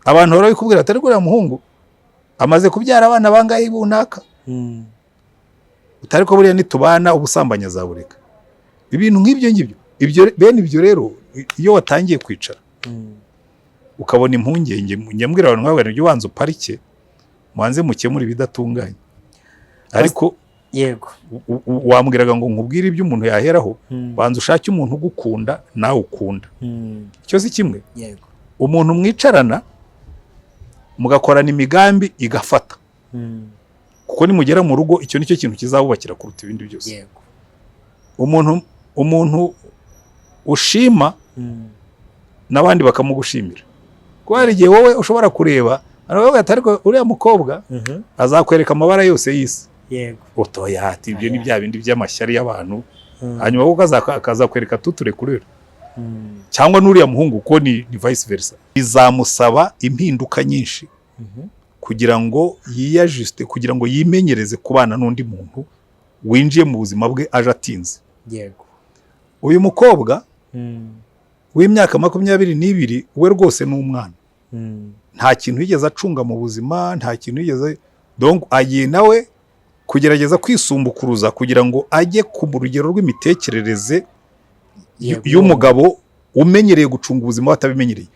abantu barabikubwira atari kuriya muhungu amaze kubyara abana bangahe bunaka utari ko buriya nitubana ubusambanyi azabureka. Ibintu nk'ibyo ngibyo bene ibyo rero iyo watangiye kwicara ukabona impungenge nyambwira abantu nk'abo byo wanze uparike mwanze mukemura ibidatunganye. Ariko yego wambwiraga ngo nkubwire ibyo umuntu yaheraho banze ushake umuntu ugukunda nawe ukunda. Cyo si kimwe. Yego Umuntu mwicarana mugakorana imigambi igafata. Kuko nimugera mu rugo icyo nicyo kintu kizabubakira kuruta ibindi byose. Yego Umuntu ushima n'abandi bakamugushimira. Ko hari igihe wowe ushobora kureba aravuga ati ariko uriya mukobwa azakwereka amabara yose y'isi. Yego Otoya ati ibyo ni bya bindi by'amashyari y'abantu. Hanyuma wowe akazakwereka tuture kurera. Cyangwa n'uriya muhungu ko ni vice versa. Bizamusaba impinduka nyinshi kugira ngo yiyajuste, kugira ngo yimenyereze kubana n'undi muntu winjiye mu buzima bwe aje atinze. Yego Uyu mukobwa w'imyaka 22 we rwose n'umwana. Nta kintu yigeze acunga mu buzima, nta kintu yigeze, donc agiye nawe kugerageza kwisumbukuruza kugira ngo ajye ku rugero rw'imitekerereze y'umugabo umenyereye gucunga ubuzima batabimenyereye.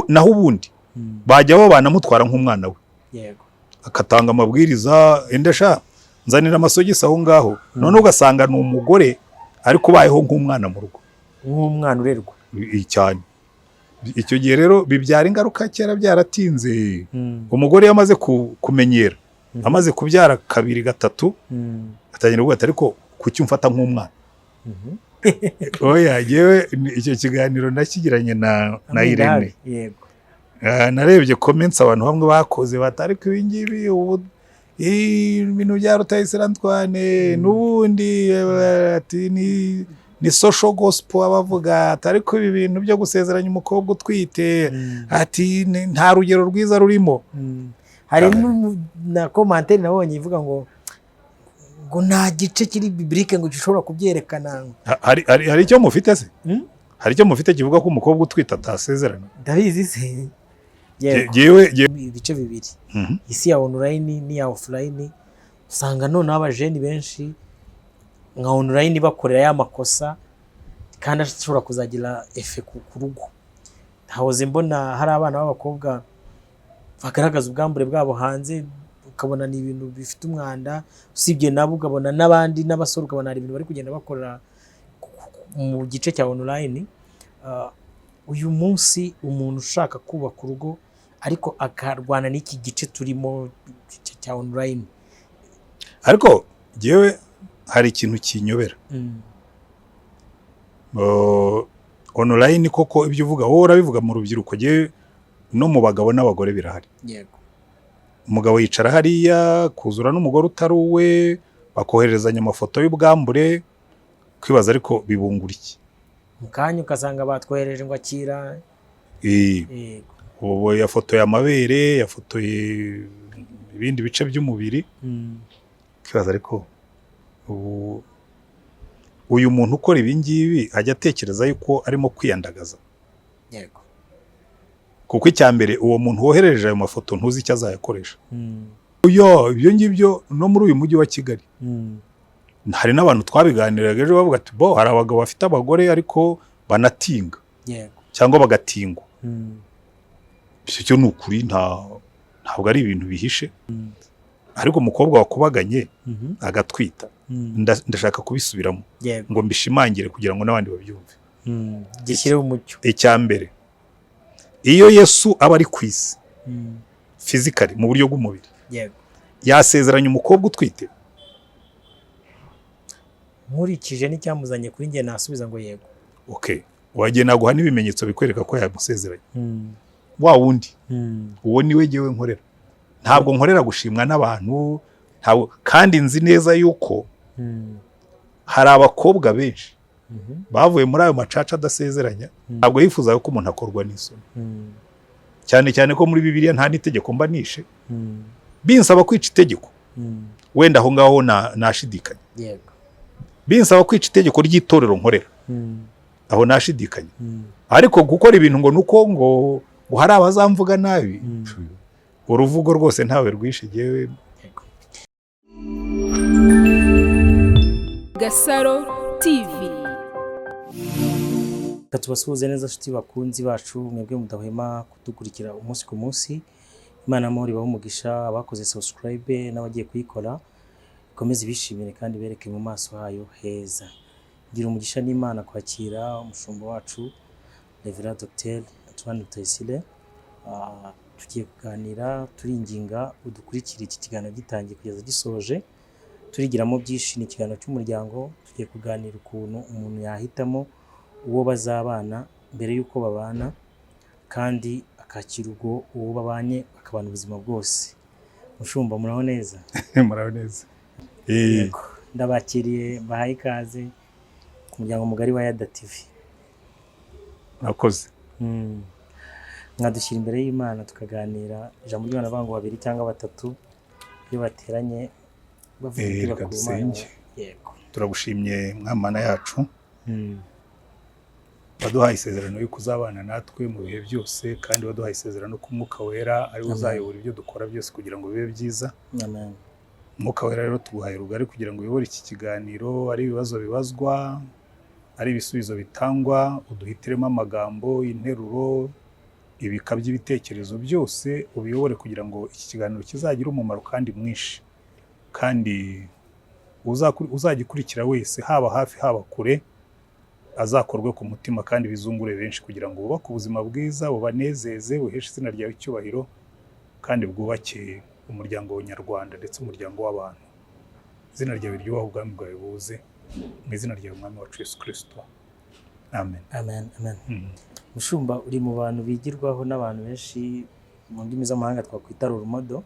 Naho ubundi bajya babana mutwara nk'umwana we. Yego Akatanga amabwiriza endesha nzanira amasogisi aho ngaho. None ugasanga ni umugore ariko bayeho nk'umwana mu rugo. nk'umwana urerwa Cyane. Icyo gihe rero bibyara ingaruka kera byaratinze. Umugore yamaze kumenyera amaze kubyara 2 3 atangira kuvuga ariko kuki umfata nk'umwana. Oya yewe icyo kiganiro nakigiranye na Irene. Yego Narebye comments abantu bamwe bakoze batari ko ibingibi ubu ibintu bya Rutayisire Antoine n'ubundi ati ni social gospel abavuga atari ko ibi bintu byo gusezeranya umukobwa utwite ati nta rugero rwiza rurimo. hari na commentaire nabonye ivuga ngo nta gice kiri biblique ngo gishobora kubyerekana. Hari icyo mufite se? Hari icyo mufite kivuga ko umukobwa utwite atasezerana? Ndabizi se. Yewe ibice bibiri. Isi ya online ni ya offline. Usanga none abajeni benshi nka online bakorera ya makosa kandi ashobora kuzagira effect ku rugo. Hahoze mbona hari abana b'abakobwa bagaragaza ubwambure bwabo hanze ukabona ni ibintu bifite umwanda, usibye nabo ukabona n'abandi n'abasore ukabona ari ibintu bari kugenda bakorera mu gice cya online. Uyu munsi umuntu ushaka kubaka urugo ariko akarwana n'iki gice turimo cya online. Ariko jewe hari ikintu kinyobera. Online koko ibyo uvuga wowe urabivuga mu rubyiruko, jewe no mu bagabo n'abagore birahari. Yego Umugabo yicara hariya kuzura n'umugore utari uwe bakoherezanya amafoto y'ubwambure kwibaza ariko bibungura iki. Mukanya ukasanga batwohereje ngo akira. Yego ubu yafotoye amabere, yafotoye ibindi bice by'umubiri. Kwibaza ariko uyu muntu ukora ibi ngibi ajya atekereza yuko arimo kwiyandagaza. Yego Kuko icyambere uwo muntu wohereje ayo mafoto ntuzi icyo azayakoresha. Ibyo ngibyo no muri uyu mujyi wa Kigali. Hari n'abantu twabiganiraga ejo bavuga ati hari abagabo bafite abagore ariko banatinga. Yego Cyangwa bagatingwa. Cyo ni ukuri ntabwo ari ibintu bihishe. Ariko umukobwa wakubaganye agatwita ndashaka kubisubiramo ngo mbishimangire kugira ngo n'abandi babyumve. gishyire umucyo. Icyambere iyo Yesu aba ari ku isi physically mu buryo bw'umubiri, Yego yasezeranye umukobwa utwite. Nkurikije n'icyamuzanye kuri njye nasubiza ngo yego. Okay, wagiye naguha n'ibimenyetso bikwereka ko yamusezeranye. Wa wundi uwo niwe jewe nkorera. Ntabwo nkorera gushimwa n'abantu, kandi nzi neza yuko hari abakobwa benshi bavuye muri ayo macaca adasezeranya. Ntabwo yifuza ko umuntu akorwa n'isoni. Cyane cyane ko muri Bibiliya nta n'itegeko mba nishe. Binsaba kwica itegeko wenda aho ngaho nashidikanya. Yego Binsaba kwica itegeko ry'itorero nkorera aho nashidikanya. Ariko gukora ibintu ngo nuko ngo hari abazamvuga nabi uruvugo rwose ntawe rwishe jyewe. Gasaro TV. Tubasuhuze neza nshuti bakunzi bacu, mwebwe mudahwema kudukurikira umunsi ku munsi. Imana amahoro ibahe umugisha, abakoze subscribe n'abagiye kuyikora ikomeze bishimire kandi bereke mu maso hayo heza. Ngira umugisha n'Imana kwakira umushumba wacu Reverend Dr. Antoine Rutayisire. Tugiye kuganira turinginga udukurikira iki kiganiro gitangiye kugeza gisoje, turigiramo byinshi. Ni ikiganiro cy'umuryango, tugiye kuganira ukuntu umuntu yahitamo uwo bazabana mbere y'uko babana, kandi akakira uwo babanye bakabana ubuzima bwose. Mushumba muraho neza? Muraho neza. Yego, ndabakiriye, bahaye ikaze ku muryango mugari wa Yada TV. Nakoze. Mwadushyira imbere y'Imana tukaganira. Ijambo ry'Imana avuga ngo babiri cyangwa batatu iyo bateranye bavuga ku Mana. Yego. Turagushimye Mwamana yacu. Waduhaye isezerano y'uko uzabana natwe mu bihe byose, kandi waduhaye isezerano ko Umwuka Wera ari we uzayobora ibyo dukora byose kugira ngo bibe byiza. Amen. Umwuka Wera rero tuguhaye rugari kugira ngo uyobore iki kiganiro, ari ibibazo bibazwa, ari ibisubizo bitangwa, uduhitiremo amagambo, interuro, ibika by'ibitekerezo byose ubiyobore kugira ngo iki kiganiro kizagira umumaro kandi mwinshi, kandi uzagikurikira wese haba hafi haba kure azakorwe ku mutima kandi bizungure benshi, kugira ngo bubake ubuzima bwiza, bubanezeze, buheshe izina ryawe icyubahiro, kandi bwubake umuryango nyarwanda ndetse umuryango w'abantu. Izina ryawe ryubahe, ubwami bwawe buze, mu izina ryawe Umwami wacu Yesu Kristo. Amen. Amen. Amen. Mushumba, uri mu bantu bigirwaho n'abantu benshi, mu ndimi z'amahanga twakwita role model,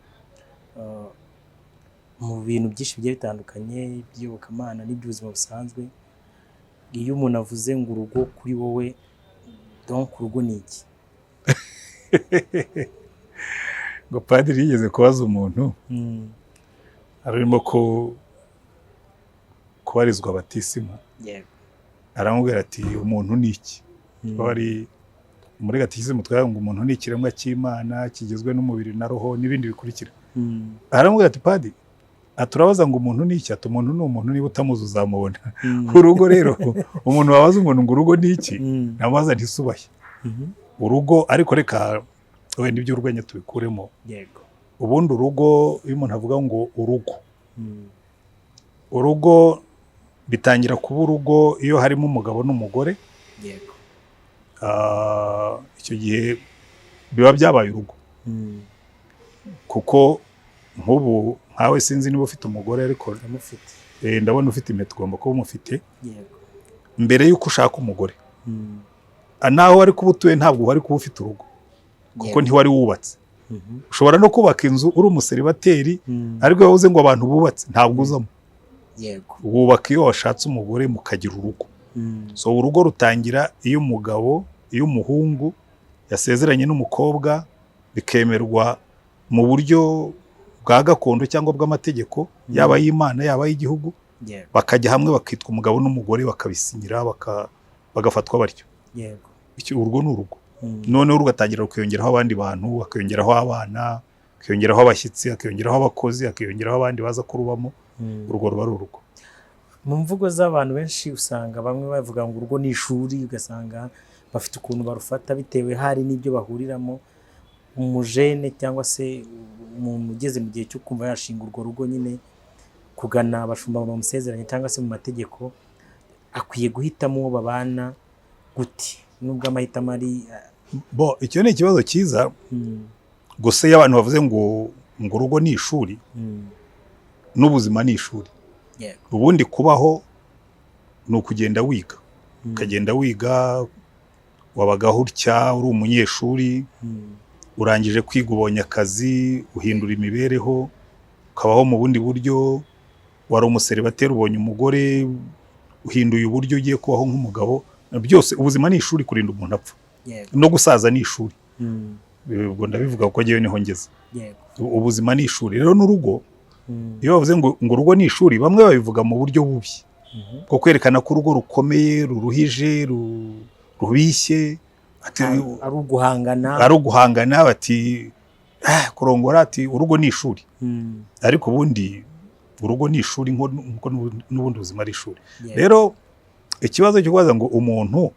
mu bintu byinshi bigiye bitandukanye by'iyobokamana n'iby'ubuzima busanzwe. Iyo umuntu avuze ngo urugo kuri wowe, donc urugo ni iki? Ngo padiri yigeze kubaza umuntu arimo kubarizwa batisimu. Yego. Aramubwira ati umuntu ni iki? Bari muri gatisimu twavuga ngo umuntu ni ikiremwa cy'Imana kigizwe n'umubiri na roho n'ibindi bikurikira. Aramubwira ati padiri, aturabaza ngo umuntu ni iki? Ati umuntu ni umuntu, niba utamuzi uzamubona. Urugo rero umuntu wabaza umuntu ngo urugo ni iki, namaza ntisubaye. Urugo, ariko reka wenda iby'urwenya tubikuremo. Yego. Ubundi urugo, iyo umuntu avuga ngo urugo bitangira kuba urugo iyo harimo umugabo n'umugore. Yego. Icyo gihe biba byabaye urugo. Kuko nk'ubu nkawe sinzi niba ufite umugore, ariko ndabona ufite impeta, ugomba kuba umufite. Yego. Mbere y'uko ushaka umugore. Naho wari kuba utuye ntabwo wari kuba ufite urugo, kuko ntiwari wubatse. Ushobora no kubaka inzu uri umuseribateri, ariko yavuze ngo abantu bubatse ntabwo uzamo. Yego. Wubaka iyo washatse umugore mukagira urugo. So urugo rutangira iyo umugabo, iyo umuhungu yasezeranye n'umukobwa, bikemerwa mu buryo bwa gakondo cyangwa bw'amategeko, yaba y'Imana yaba y'igihugu. Bakajya hamwe bakitwa umugabo n'umugore, bakabisinyira, bagafatwa batyo. Yego. Icyo urugo ni urugo. Noneho rugatangira rukiyongeraho abandi bantu, hakiyongeraho abana, hakiyongeraho abashyitsi, hakiyongeraho abakozi, hakiyongeraho abandi baza kurubamo. Urugo ruba ari urugo. Mu mvugo z'abantu benshi usanga bamwe bavuga ngo urugo ni ishuri, ugasanga bafite ukuntu barufata bitewe hari n'ibyo bahuriramo. Umujene cyangwa se umuntu ugeze mu gihe cyo kumva yashinga urwo rugo, nyine kugana abashumba bamusezeranye cyangwa se mu mategeko, akwiye guhitamo uwo babana gute? Nubwo amahitamo ari icyo ni ikibazo cyiza. Gusa iyo abantu bavuze ngo urugo ni ishuri, n'ubuzima ni ishuri. Ubundi kubaho ni ukugenda wiga, ukagenda wiga, wabagaho utya uri umunyeshuri, urangije kwiga ubonye akazi, uhindura imibereho, ukabaho mu bundi buryo. Wari umuseribateri ubonye umugore, uhinduye uburyo ugiye kubaho nk'umugabo. Byose ubuzima ni ishuri, kurinda umuntu apfa. No gusaza ni ishuri. Ubwo ndabivuga kuko ngewe niho ngeze. Ubuzima ni ishuri. Rero n'urugo, iyo bavuze ngo urugo ni ishuri, bamwe babivuga mu buryo bubi bwo kwerekana ko urugo rukomeye, ruruhije, rubishye, ati ari uguhangana, ari uguhangana, bati kurongora, ati urugo ni ishuri. Ariko ubundi urugo ni ishuri nko n'ubundi buzima ari ishuri. Rero ikibazo cyo kubaza ngo umuntu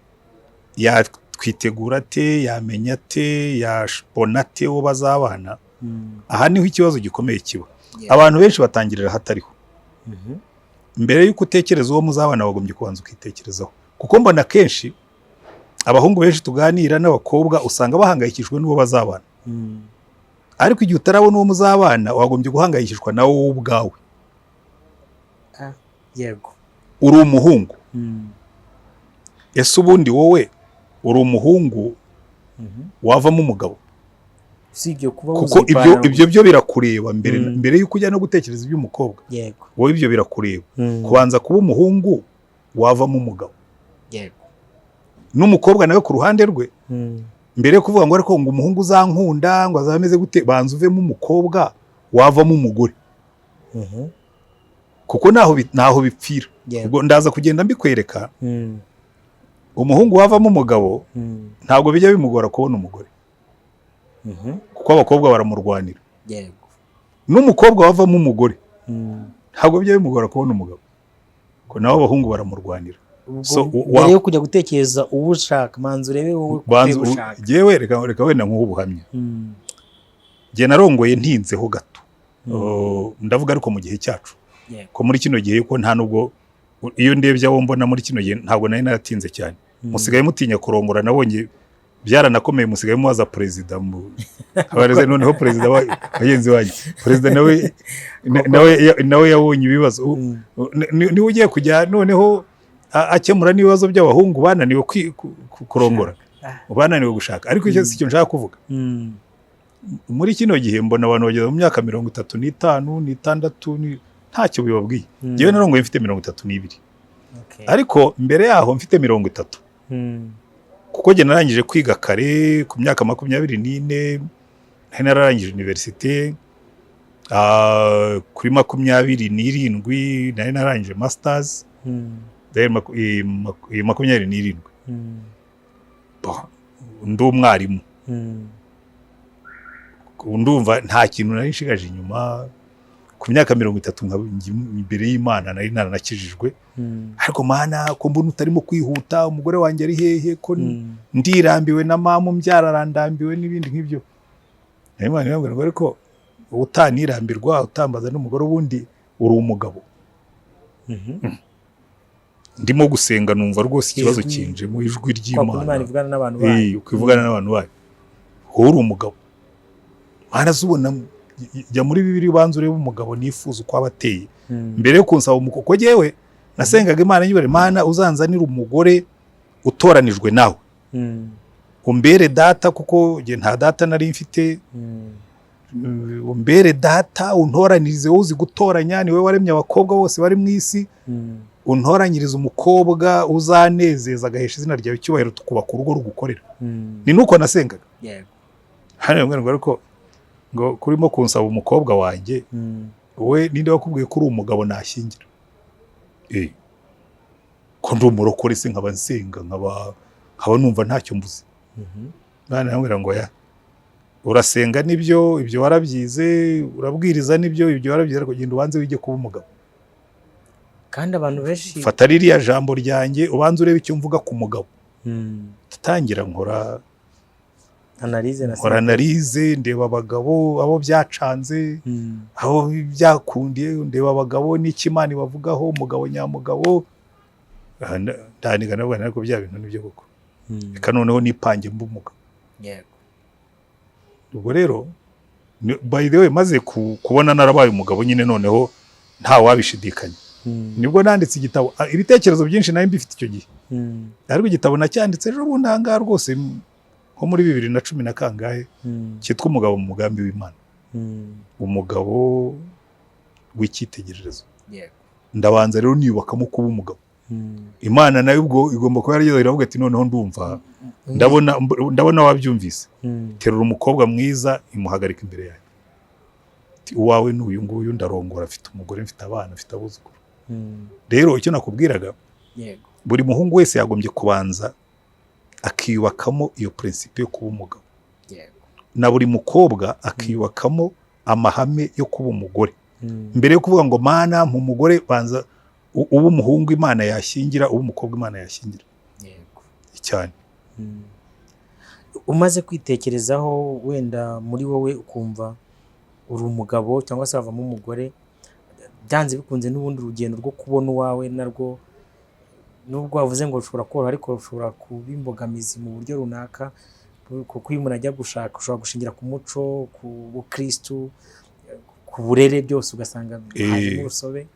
yatwitegura ate, yamenya ate, yabona ate uwo bazabana, aha niho ikibazo gikomeye kiba. Abantu benshi batangirira hatariho. Mbere y'uko utekereza uwo muzabana wagombye kubanza ukitekerezaho, kuko mbona kenshi abahungu benshi tuganira n'abakobwa usanga bahangayikishijwe n'uwo bazabana. Ariko igihe utarabona uwo muzabana wagombye guhangayikishwa nawe wowe ubwawe. Yego, uri umuhungu. Ese ubundi wowe uri umuhungu wavamo umugabo? usibye kuba kuko ibyo byo birakureba mbere y'uko ujya no gutekereza iby'umukobwa. Yego, wowe ibyo birakureba. Kubanza kuba umuhungu wavamo umugabo. Yego, n'umukobwa nawe ku ruhande rwe, mbere yo kuvuga ngo ariko ngo umuhungu uzankunda ngo azameze gute, banza uvemo umukobwa wavamo umugore. Kuko naho bipfira. Ubwo ndaza kugenda mbikwereka. Umuhungu wavamo umugabo ntabwo bijya bimugora kubona umugore, kuko abakobwa baramurwanira. Yego, n'umukobwa wavamo umugore ntabwo bijya bimugora kubona umugabo, kuko nabo abahungu baramurwanira. mbere yo kujya gutekereza uwo ushaka, manza urebe wowe banza jewe reka wenda nk'ubuhamya. Jye narongoye ntinzeho gato. Ndavuga ariko mu gihe cyacu, ko muri kino gihe ko nta nubwo iyo ndebye abo mbona muri kino gihe ntabwo nari naratinze cyane. Musigaye mutinya kurongora, nabonye byaranakomeye, musigaye mubaza perezida abareze noneho perezida bagenzi wanyu, perezida nawe yabonye ibibazo. Ni ugiye kujya noneho akemura n'ibibazo by'abahungu bananiwe kurongora, bananiwe gushaka. Ariko icyo si cyo nshaka kuvuga. Muri kino gihe mbona abantu bageze mu myaka 35, 36 ntacyo bibabwiye. Jewe narongoye mfite 32, ariko mbere yaho mfite 30. Kuko jye narangije kwiga kare ku myaka 24, narangije universite kuri 27 nari narangije masters. 27 ndi umwarimu. Ndumva nta kintu nari nshigaje inyuma. Ku myaka 30 imbere y'Imana nari naranakijijwe. Ariko mana ko mbona utarimo kwihuta, umugore wanjye ari hehe, ko ndirambiwe na mama umbyara arandambiwe n'ibindi nk'ibyo. Imana yambwira ngo ariko utanirambirwa utambaza n'umugore ubundi uri umugabo. Ndimo gusenga numva rwose ikibazo kinje mu ijwi ry'Imana. Imana ivugana n'abantu bayo. Ukivugana n'abantu bayo. Uri umugabo. Mana zubona jya muri Bibiliya ubanza urebe umugabo nifuza uko abateye. Mbere yo kunsaba umukoko jewe nasengaga Imana nyibare, Mana uzanzanira umugore utoranijwe nawe. Umbere data, kuko je nta data nari mfite. Umbere data untoranirize uzi gutoranya, niwe waremye abakobwa bose bari mu isi. Untoranyiriza umukobwa uzanezeza agahesha izina ryawe icyubahiro, tukubaka urugo rugukorera. Ni nuko nasengaga. Yego, hano ngo ariko ngo kurimo kunsaba umukobwa wanjye, we ninde wakubwiye ko uri umugabo nashyingira? Ko ndi umurokore se nkaba nsenga nkaba numva ntacyo mbuze. Bana yambwira ngo ya urasenga nibyo, ibyo warabyize, urabwiriza nibyo, ibyo warabyize, ariko genda ubanze wige kuba umugabo. Kandi abantu benshi fata ririya jambo ryanjye ubanze urebe icyo mvuga ku mugabo. Tutangira nkora analize, ndeba abagabo abo byacanze, abo byakundiye, ndeba abagabo n'iki Imana bavugaho umugabo nyamugabo. Ndaniga nabwo ariko bya bintu nibyo koko. Reka noneho nipange mba umugabo. Yego, ubwo rero by the way maze kubona narabaye umugabo nyine, noneho nta wabishidikanya. Nibwo nanditse igitabo. Ibitekerezo byinshi nayo mbifite icyo gihe. Ariko igitabo nacyanditse ejo bundi ahangaha rwose nko muri 2010 na kangahe, cyitwa umugabo mu mugambi w'Imana. Umugabo w'icyitegererezo. Ndabanza rero niyubakamo kuba umugabo. Imana nayo ubwo igomba kuba yarigeze iravuga ati noneho ndumva, ndabona wabyumvise. Terura umukobwa mwiza imuhagarika imbere yawe. Uwawe n'uyu nguyu ndarongora, afite umugore, mfite abana, afite abuzukuru. Rero icyo nakubwiraga, buri muhungu wese yagombye kubanza akiyubakamo iyo principe yo kuba umugabo, yego, na buri mukobwa akiyubakamo amahame yo kuba umugore. Mbere yo kuvuga ngo mana mu mugore, banza uba umuhungu Imana yashyingira, uba umukobwa Imana yashyingira. yego. Cyane. Umaze kwitekerezaho wenda muri wowe ukumva uri umugabo cyangwa se wavamo umugore, byanze bikunze n'ubundi urugendo rwo kubona uwawe narwo, nubwo wavuze ngo rushobora koroha ariko rushobora kuba imbogamizi mu buryo runaka, kuko iyo umuntu ajya gushaka ushobora gushingira ku muco, ku bukristu, ku burere, byose ugasanga hajemo urusobe.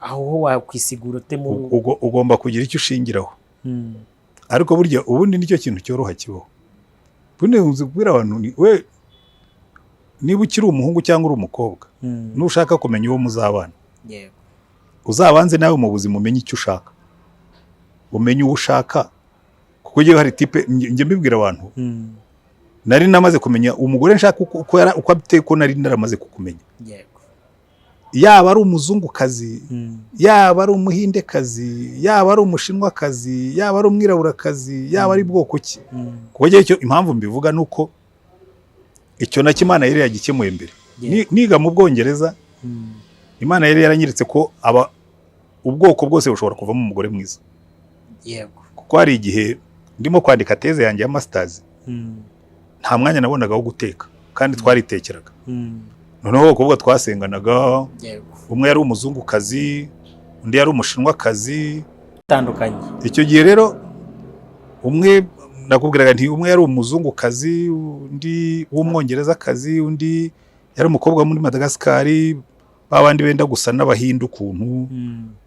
Aho ho wakwisigura ute mu ugomba kugira icyo ushingiraho. Ariko burya ubundi nicyo kintu cyoroha kibaho. Bundi uzi kubwira abantu we niba ukiri umuhungu cyangwa uri umukobwa, nushaka kumenya uwo muzabana, yego, uzabanze nawe mu buzima umenye icyo ushaka, umenye uwo ushaka. Kuko igihe hari tipe, njye mbibwira abantu, nari namaze kumenya umugore nshaka uko ateye, ko nari naramaze kukumenya. yego, Yaba ari umuzungukazi, yaba ari umuhindekazi, yaba ari umushinwakazi, yaba ari umwiraburakazi, yaba ari bwoko ki. Kuko igihe cyo impamvu mbivuga nuko icyo na Imana yari yagikemuye mbere. Niga mu Bwongereza, Imana yari yaranyeretse ko ubwoko bwose bushobora kuvamo umugore mwiza. yego, Kuko hari igihe ndimo kwandika teze yanjye ya masters, nta mwanya nabonaga wo guteka, kandi twaritekeraga. Noneho abakobwa twasenganaga, yego, umwe yari umuzungukazi, undi yari umushinwakazi, bitandukanye. Icyo gihe rero umwe nakubwiraga nti umwe yari umuzungukazi, undi w'umwongerezakazi, undi yari umukobwa muri Madagascar, babandi benda gusa n'abahindu ukuntu,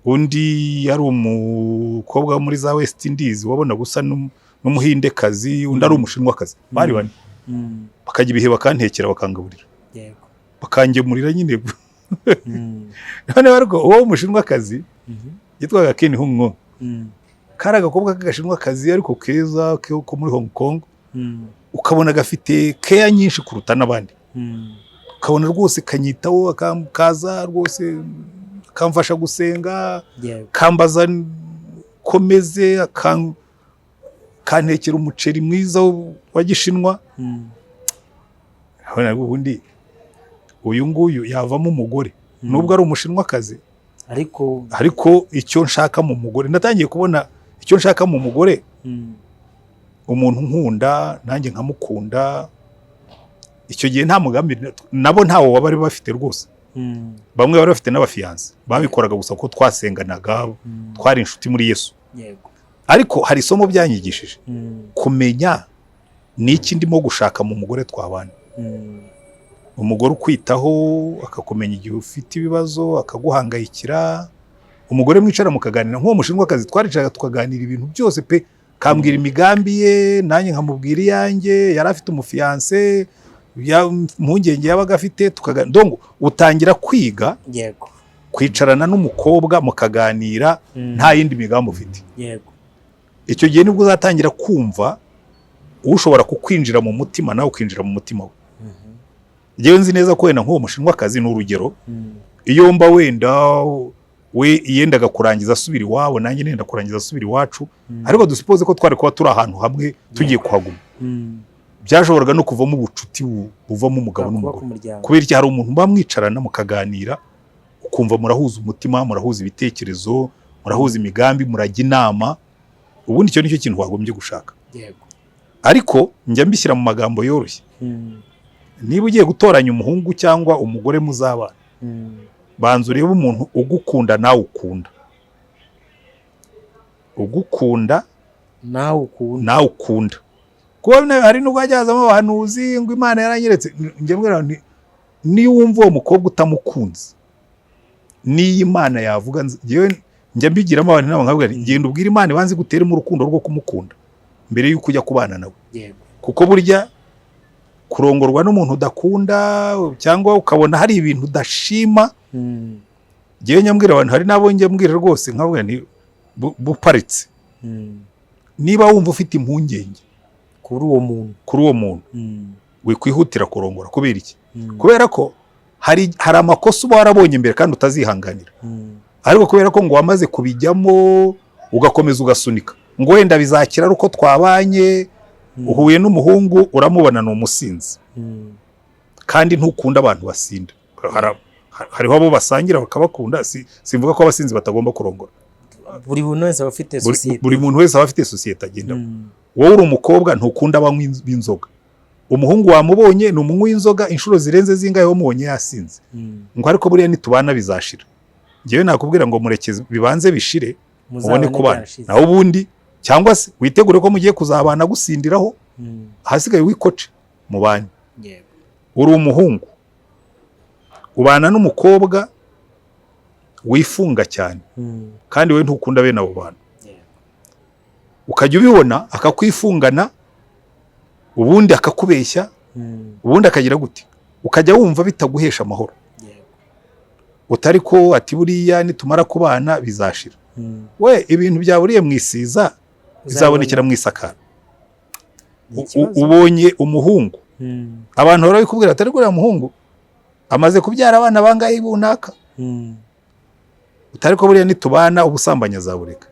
undi yari umukobwa muri za West Indies wabona gusa n'umuhindekazi, undi ari umushinwakazi. Bari bane. Bakajya ibihe bakantekera bakangaburira, yego, bakangemurira nyine. Noneho ariko uwo umushinwakazi yitwaga Ken Hung, kari agakobwa k'agashinwakazi ariko keza ko muri Hong Kong, ukabona gafite care nyinshi kuruta n'abandi. Ukabona rwose kanyitaho, kaza rwose kamfasha gusenga, kambaza komeze, kantekera umuceri mwiza wa gishinwa. Ubundi uyu nguyu yavamo umugore nubwo ari umushinwakazi, ariko icyo nshaka mu mugore, natangiye kubona icyo nshaka mu mugore, umuntu nkunda nanjye nkamukunda. Icyo gihe nta mugambi nabo ntawo bari bafite rwose. Bamwe bari bafite n'abafiyanse, babikoraga gusa ko twasenganaga, twari inshuti muri Yesu. Ariko hari isomo byanyigishije, kumenya n'iki ndimo gushaka mu mugore twabana. Umugore ukwitaho, akakumenya igihe ufite ibibazo, akaguhangayikira. Umugore mwicara mukaganira, nk'uwo mushinwakazi twaricaga tukaganira ibintu byose pe, kambwira imigambi ye, nanjye nkamubwira iyanjye. Yari afite umufiyanse, impungenge yabaga afite, tukaganira. Utangira kwiga, yego, kwicarana n'umukobwa mukaganira, nta yindi migambi ufite. yego. Icyo gihe nibwo uzatangira kumva ushobora kukwinjira mu mutima, nawe ukinjira mu mutima we. Njyewe nzi neza ko wenda nk'uwo mushinwakazi, n'urugero, iyo mba wenda we yendaga kurangiza asubira iwabo, nanjye nenda kurangiza asubira iwacu, ariko dusipoze ko twari kuba turi ahantu hamwe tugiye kuhaguma, byashoboraga no kuvamo ubucuti buvamo umugabo n'umugore. Kubera iki? Hari umuntu muba mwicarana mukaganira, ukumva murahuza umutima, murahuza ibitekerezo, murahuza imigambi, murajya inama. Ubundi icyo nicyo kintu wagombye gushaka. Ariko njya mbishyira mu magambo yoroshye. Niba ugiye gutoranya umuhungu cyangwa umugore muzabana, banza urebe umuntu ugukunda nawe ukunda. Ugukunda nawe ukunda. Kuko hari n'ubwo hajyazamo abahanuzi ngo Imana yaranyeretse. Njye mbwira nti niba wumva uwo mukobwa utamukunze, niyo Imana yavuga, njya mbigiramo abantu nabo nkabwira nti genda ubwire Imana ibanze guteremo urukundo rwo kumukunda mbere y'uko ujya kubana nawe. Kuko burya kurongorwa n'umuntu udakunda, cyangwa ukabona hari ibintu udashima, njyewe nyambwira abantu, hari nabo njya mbwira rwose nkabwira nti buparitse. Niba wumva ufite impungenge kuri uwo muntu, wikwihutira kurongora. Kubera iki? Kubera ko hari amakosa uba warabonye mbere kandi utazihanganira, ariko kubera ko ngo wamaze kubijyamo ugakomeza ugasunika, ngo wenda bizakira ari uko twabanye, uhuye n'umuhungu uramubona ni umusinzi kandi ntukunda abantu basinda. Hariho abo basangira bakabakunda, simvuga ko abasinzi batagomba kurongora. Buri muntu wese aba afite sosiyete, buri muntu wese aba afite sosiyete agendamo. Wowe uri umukobwa ntukunda abanywi b'inzoga, umuhungu wamubonye ni umunywi w'inzoga inshuro zirenze zingahe wamubonye yasinze, ngo ariko buriya nitubana bizashira. Ngewe nakubwira ngo murekeze bibanze bishire ubone kubana, naho ubundi cyangwa se witegure ko mugiye kuzabana gusindiraho, hasigaye wikoce mu banye. Uri umuhungu ubana n'umukobwa wifunga cyane kandi we ntukunda bene abo bantu, ukajya ubibona akakwifungana, ubundi akakubeshya, ubundi akagira gute, ukajya wumva bitaguhesha amahoro, utari ko ati buriya nitumara kubana bizashira. We ibintu byaburiye mu isiza bizabonekera mu isakara. Ubonye umuhungu, abantu barabikubwira atari kuriya muhungu amaze kubyara abana bangahe bunaka, utari ko buriya nitubana ubusambanyi azabureka.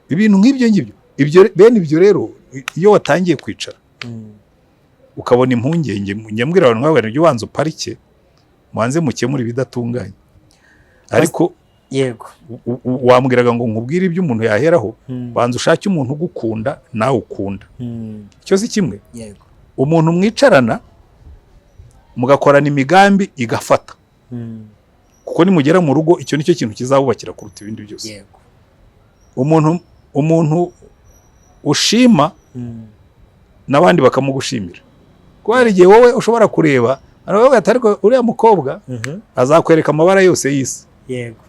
Ibintu nk'ibyo ngibyo, bene ibyo rero iyo watangiye kwicara ukabona impungenge, nyambwira abantu nk'abo ibyo wanze uparike mwanze mukemura ibidatunganye. Ariko yego wambwiraga ngo nkubwire ibyo umuntu yaheraho, banza ushake umuntu ugukunda nawe ukunda. Icyo si kimwe, umuntu mwicarana mugakorana imigambi igafata, kuko nimugera mu rugo icyo nicyo kintu kizabubakira kuruta ibindi byose. Umuntu ushima n'abandi bakamugushimira, kuko hari igihe wowe ushobora kureba ariko uriya mukobwa azakwereka amabara yose y'isi,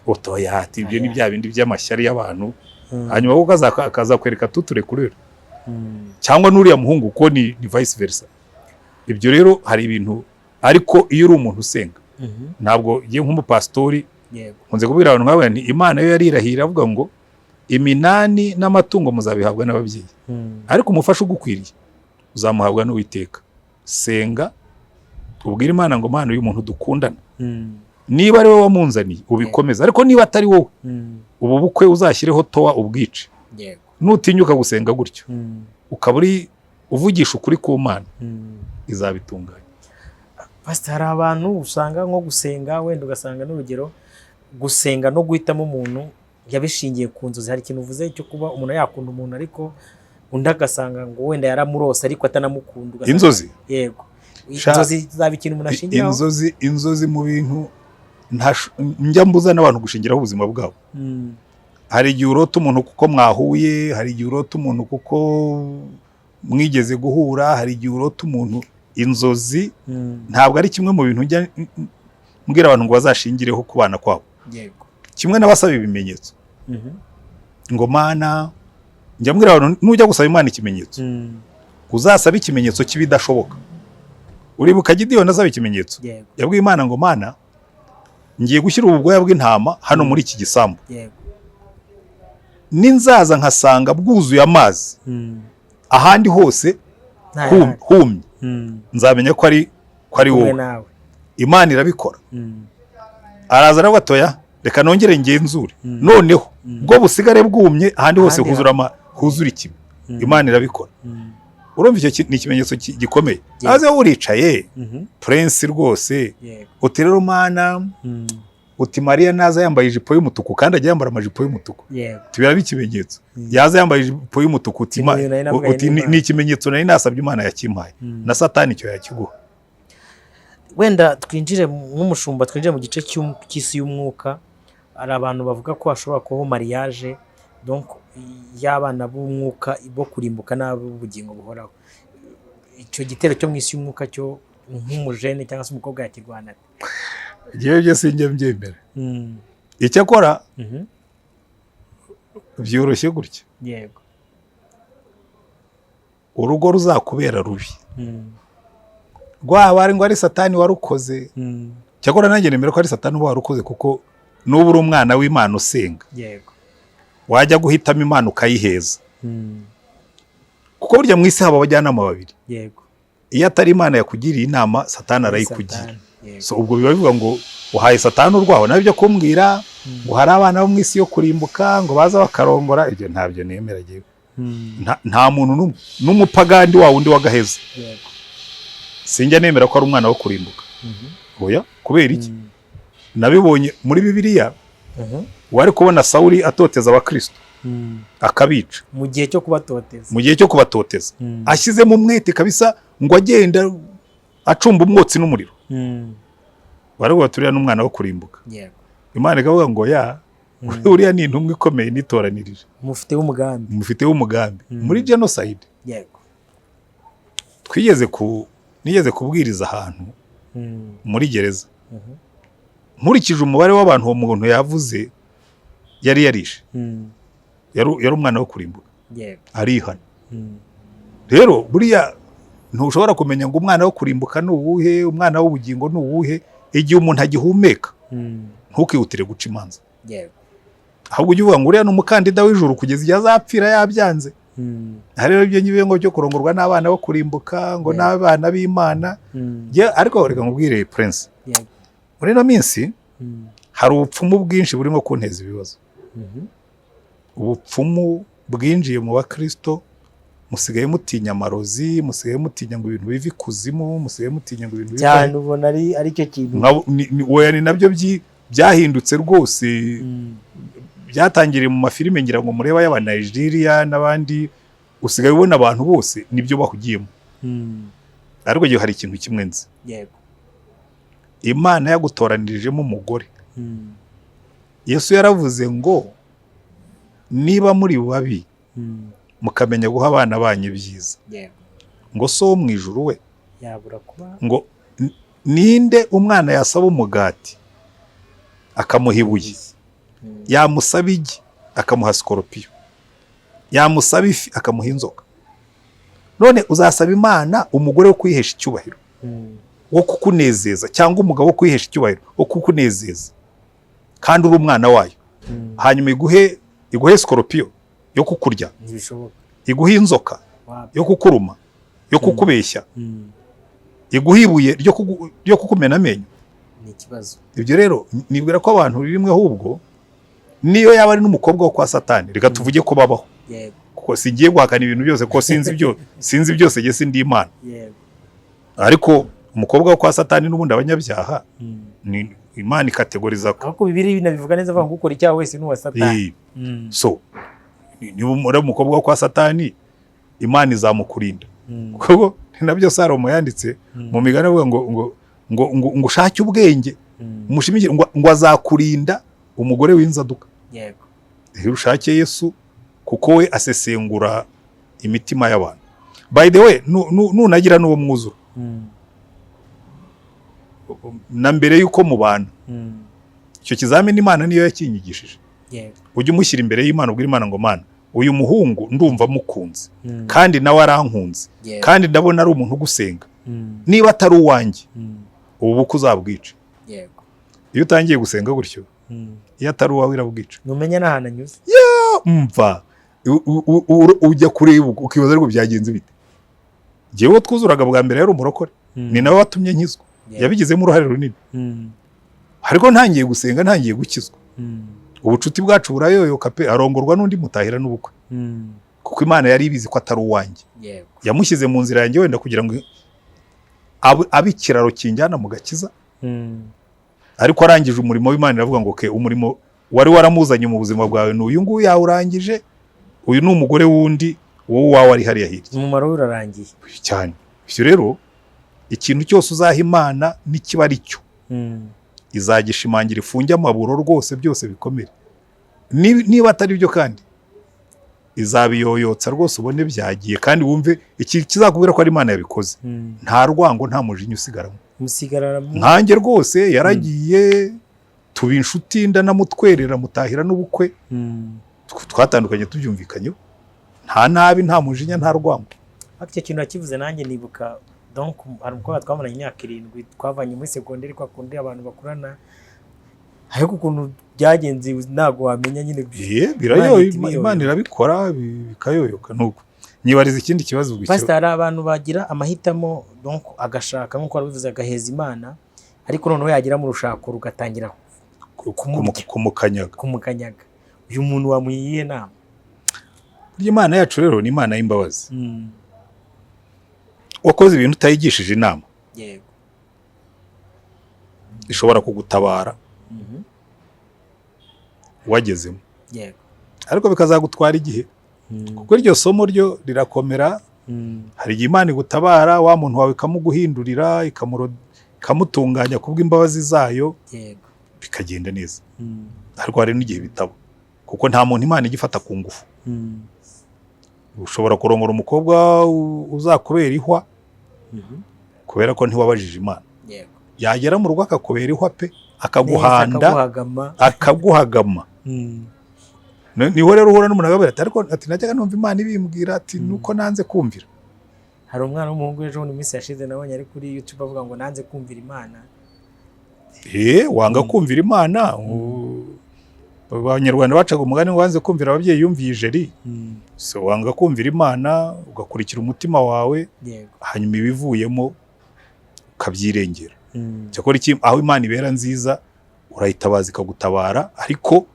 otoya ati ibyo ni bya bindi by'amashyari y'abantu, hanyuma kuko akazakwereka tuture kurera, cyangwa n'uriya muhungu ko ni vice versa. Ibyo rero hari ibintu, ariko iyo uri umuntu usenga, ntabwo ngiye nk'umupasitori nkunze kubwira abantu nk'abo nti Imana yo yarirahira avuga ngo iminani n'amatungo muzabihabwa n'ababyeyi, ariko umufasha ugukwiriye uzamuhabwa n'Uwiteka. Senga ubwira Imana ngo Mana uyu muntu dukundana, niba ari wowe wamunzaniye ubikomeza, ariko niba atari wowe ubu bukwe uzashyireho towa ubwice. Nutinyuka gusenga gutyo ukaba uri uvugisha ukuri ku Mana, izabitunganya. Pastor, hari abantu usanga nko gusenga, wenda ugasanga n'urugero gusenga no guhitamo umuntu yabishingiye ku nzozi. Hari ikintu uvuze cyo kuba umuntu yakunda umuntu ariko undi agasanga ngo wenda yaramurose ariko atanamukunda. Inzozi, yego, inzozi zaba ikintu umuntu ashingiraho. Inzozi mu bintu njya mbuza n'abantu gushingiraho ubuzima bwabo. Hari igihe urota umuntu kuko mwahuye, hari igihe urota umuntu kuko mwigeze guhura, hari igihe urota umuntu. Inzozi ntabwo ari kimwe mu bintu njya mbwira abantu ngo bazashingireho ku bana kwabo. Kimwe n'abasaba ibimenyetso, ngo Mana, njya mbwira abantu nujya gusaba Imana ikimenyetso, uzasaba ikimenyetso kibidashoboka. Uribuka Gideyoni azaba ikimenyetso, yabwiye Imana ngo Mana, ngiye gushyira ubwoya bw'intama hano muri iki gisambu, ninzaza nkasanga bwuzuye amazi, ahandi hose humye, nzamenya ko ari wowe. Imana irabikora. Araza aravuga atoya reka nongere ngenzure, noneho bwo busigare bwumye ahandi hose huzura ikibi. Imana irabikora. Urumva icyo ni ikimenyetso gikomeye. Aze uricaye prince rwose, uti rero Mana, uti Mariya naza yambaye ijipo y'umutuku kandi ajya yambara amajipo y'umutuku, tubira ikimenyetso. Yaza yambaye ijipo y'umutuku, uti ni ikimenyetso nari nasabye Imana yakimpaye, na Satani icyo yakiguha. Wenda twinjire nk'umushumba, twinjire mu gice cy'isi y'umwuka. Hari abantu bavuga ko hashobora kubaho mariage, donc y'abana b'umwuka bo kurimbuka n'ab'ubugingo buhoraho. Icyo gitero cyo mu isi y'umwuka cyo nk'umujene cyangwa se umukobwa yakirwana. Igihe byose njye mbyemera. Icyo akora byoroshye gutya. Yego. Urugo ruzakubera rubi. Rwaba ari ngo ari Satani warukoze. Cyakora nanjye nemera ko ari Satani warukoze, kuko n'ubu uri umwana w'Imana usenga. Yego. Wajya guhitamo Imana ukayiheza. Kuko burya mu isi haba abajyanama babiri. Yego. Iyo atari Imana yakugiriye inama, Satani arayikugira. So ubwo biba bivuga ngo uhaye Satani urwaho, nawe byo kumbwira ngo hari abana bo mu isi yo kurimbuka ngo baza bakarongora, ibyo ntabyo nemera giye. nta muntu n'umupagandi wa wundi w'agaheza sinjya nemera ko ari umwana wo kurimbuka. Oya, kubera iki? Nabibonye muri Bibiliya, wari kubona Sawuli atoteza abakristo akabica mu gihe cyo kubatoteza, ashyizemo umwete kabisa ngo agenda acumba umwotsi n'umuriro. Baravuga turiya n'umwana wo kurimbuka. Imana ikavuga ngo uriya ni intumwa ikomeye nitoranirije, mufiteho umugambi muri genocide. Nigeze kubwiriza ahantu muri gereza, nkurikije umubare w'abantu uwo muntu yavuze yari yarishe, yari umwana wo kurimbuka, arihana. Rero buriya ntushobora kumenya ngo umwana wo kurimbuka ni uwuhe, umwana w'ubugingo ni uwuhe, igihe umuntu agihumeka. Ntukihutire guca imanza, ahubwo ujye uvuga ngo uriya ni umukandida w'ijuru kugeza igihe azapfira yabyanze. Rero ibyo ngiye ngo cyo kurongorwa n'abana bo kurimbuka ngo n'abana b'Imana. Ariko reka nkubwire Prince, muri ino minsi hari ubupfumu bwinshi burimo kunteza ibibazo. Ubupfumu bwinjiye mu bakristo, musigaye mutinya amarozi, musigaye mutinya ngo ibintu bivi kuzimu, musigaye mutinya ngo ibintu cyane ubona ari cyo kintu ni nabyo byahindutse rwose. Byatangiriye mu mafilime ngira ngo mureba y'aba Nigeria n'abandi, usigaye ubona abantu bose nibyo bahugiyemo. Ariko gihe hari ikintu kimwe nzi, Imana yagutoranirijemo umugore. Yesu yaravuze ngo niba muri babi mukamenya guha abana banyu ibyiza, ngo so wo mu ijuru we yabura kuba ngo ninde umwana yasaba umugati akamuha ibuye, yamusaba igi akamuha sikoropiyo, yamusaba ifi akamuha inzoka? None uzasaba Imana umugore wo kwihesha icyubahiro, wo kukunezeza, cyangwa umugabo wo kwihesha icyubahiro, wo kukunezeza kandi uri umwana wayo, hanyuma iguhe sikoropiyo yo kukurya, iguhe inzoka yo kukuruma, yo kukubeshya, iguhe ibuye ryo kukumena amenyo? Ni ikibazo. Ibyo rero nibwira ko abantu rimwe ahubwo niyo yaba ari n'umukobwa wo kwa Satani, reka tuvuge ko babaho, kuko singiye guhakana ibintu byose ko sinzi byose nge sindi Imana. Ariko umukobwa wo kwa Satani n'ubundi abanyabyaha ni Imana ikategoriza ko. Ariko Bibiliya binabivuga neza avuga ngo ukora icyaha wese n'uwa Satani. So niba umukobwa wo kwa Satani, Imana izamukurinda. Kuko nabyo Salomo yanditse mu migani avuga ngo ushake ubwenge, umushimikire ngo azakurinda umugore w'inzaduka. Rero ushake Yesu kuko we asesengura imitima y'abantu. By the way, nunagira n'uwo mwuzuro na mbere yuko mubana, icyo kizamini Imana niyo yakinyigishije. Ujye umushyira imbere y'Imana, ubwira Imana ngo Mana, uyu muhungu ndumva mukunze kandi nawe arankunze kandi ndabona ari umuntu ugusenga, niba atari uwanjye ubu bukwe uzabwica. Iyo utangiye gusenga gutyo, iyo atari uwawe irabwica. Numenya n'ahantu anyuze. Mva ujya kureba ukibaza ariko byagenze bite. Jewe twuzuraga bwa mbere yari umurokore, ni nawe watumye nkizwa, yabigizemo uruhare runini. Ariko ntangiye gusenga, ntangiye gukizwa, ubucuti bwacu burayoyoka pe, arongorwa n'undi mutahira n'ubukwe. Kuko Imana yari ibizi ko atari uwanjye, yamushyize mu nzira yanjye wenda kugira ngo abe ikiraro kinjyana mu gakiza. Ariko arangije umurimo w'Imana iravuga ngo umurimo wari waramuzanye mu buzima bwawe n'uyu nguyu yawurangije, uyu ni umugore wundi, wowe wawe ari hariya hirya, umumaro urarangiye cyane. Bityo rero ikintu cyose uzaha Imana n'ikiba ari cyo, izagishimangira, ifunge amaburo rwose, byose bikomere. Niba atari byo kandi izabiyoyotsa rwose, ubone byagiye, kandi wumve iki kizakubwira ko ari Imana yabikoze. Nta rwango, nta mujinya usigaramo. Nkanjye rwose yaragiye, tuba inshuti, ndanamutwerera, mutahira n'ubukwe, twatandukanye tubyumvikanyeho, nta nabi, nta mujinya, nta rwango. Icyo kintu nakivuze nanjye nibuka, donc hari umukobwa twamaranye imyaka 7, twavanye muri segonderi kwa kundi abantu bakurana, ariko ukuntu byagenze ntago wamenya nyine. Imana irabikora bikayoyoka. Nuko nyibariza ikindi kibazo gutyo. Pastor, hari abantu bagira amahitamo, donc agashaka nkuko wabivuze agaheza Imana, ariko noneho yagira mu rushako rugatangira kumukanyaga. Uyu muntu wamuyiye nama? Imana yacu rero ni Imana y'imbabazi. Wakoze ibintu utayigishije inama, yego, ishobora kugutabara wagezemo, yego, ariko bikazagutwara igihe, kuko iryo somo ryo rirakomera. Hari igihe Imana igutabara, wa muntu wawe ikamuguhindurira, ikamutunganya kubw'imbabazi zayo, yego, bikagenda neza. Ariko hari n'igihe bitaba, kuko nta muntu Imana igifata ku ngufu. Ushobora kurongora umukobwa uzakubera ihwa, kubera ko ntiwabajije Imana. yego, Yagera mu rugo akakubera ihwa pe, akaguhanda, akaguhagama. Niho rero uhura n'umuntu agabira ati ariko ati najyaga numva Imana ibimbwira ati nuko nanze kumvira. Hari umwana w'umuhungu ejo mu minsi yashize nabonye ari kuri YouTube avuga ngo nanze kumvira Imana. Wanga kumvira Imana. Abanyarwanda bacaga umugani ngo wanze kumvira ababyeyi yumviye ijeri. So wanga kumvira Imana, ugakurikira umutima wawe, hanyuma ibivuyemo ukabyirengera. Cyakora iki aho Imana ibera nziza urayitabaza ikagutabara, ariko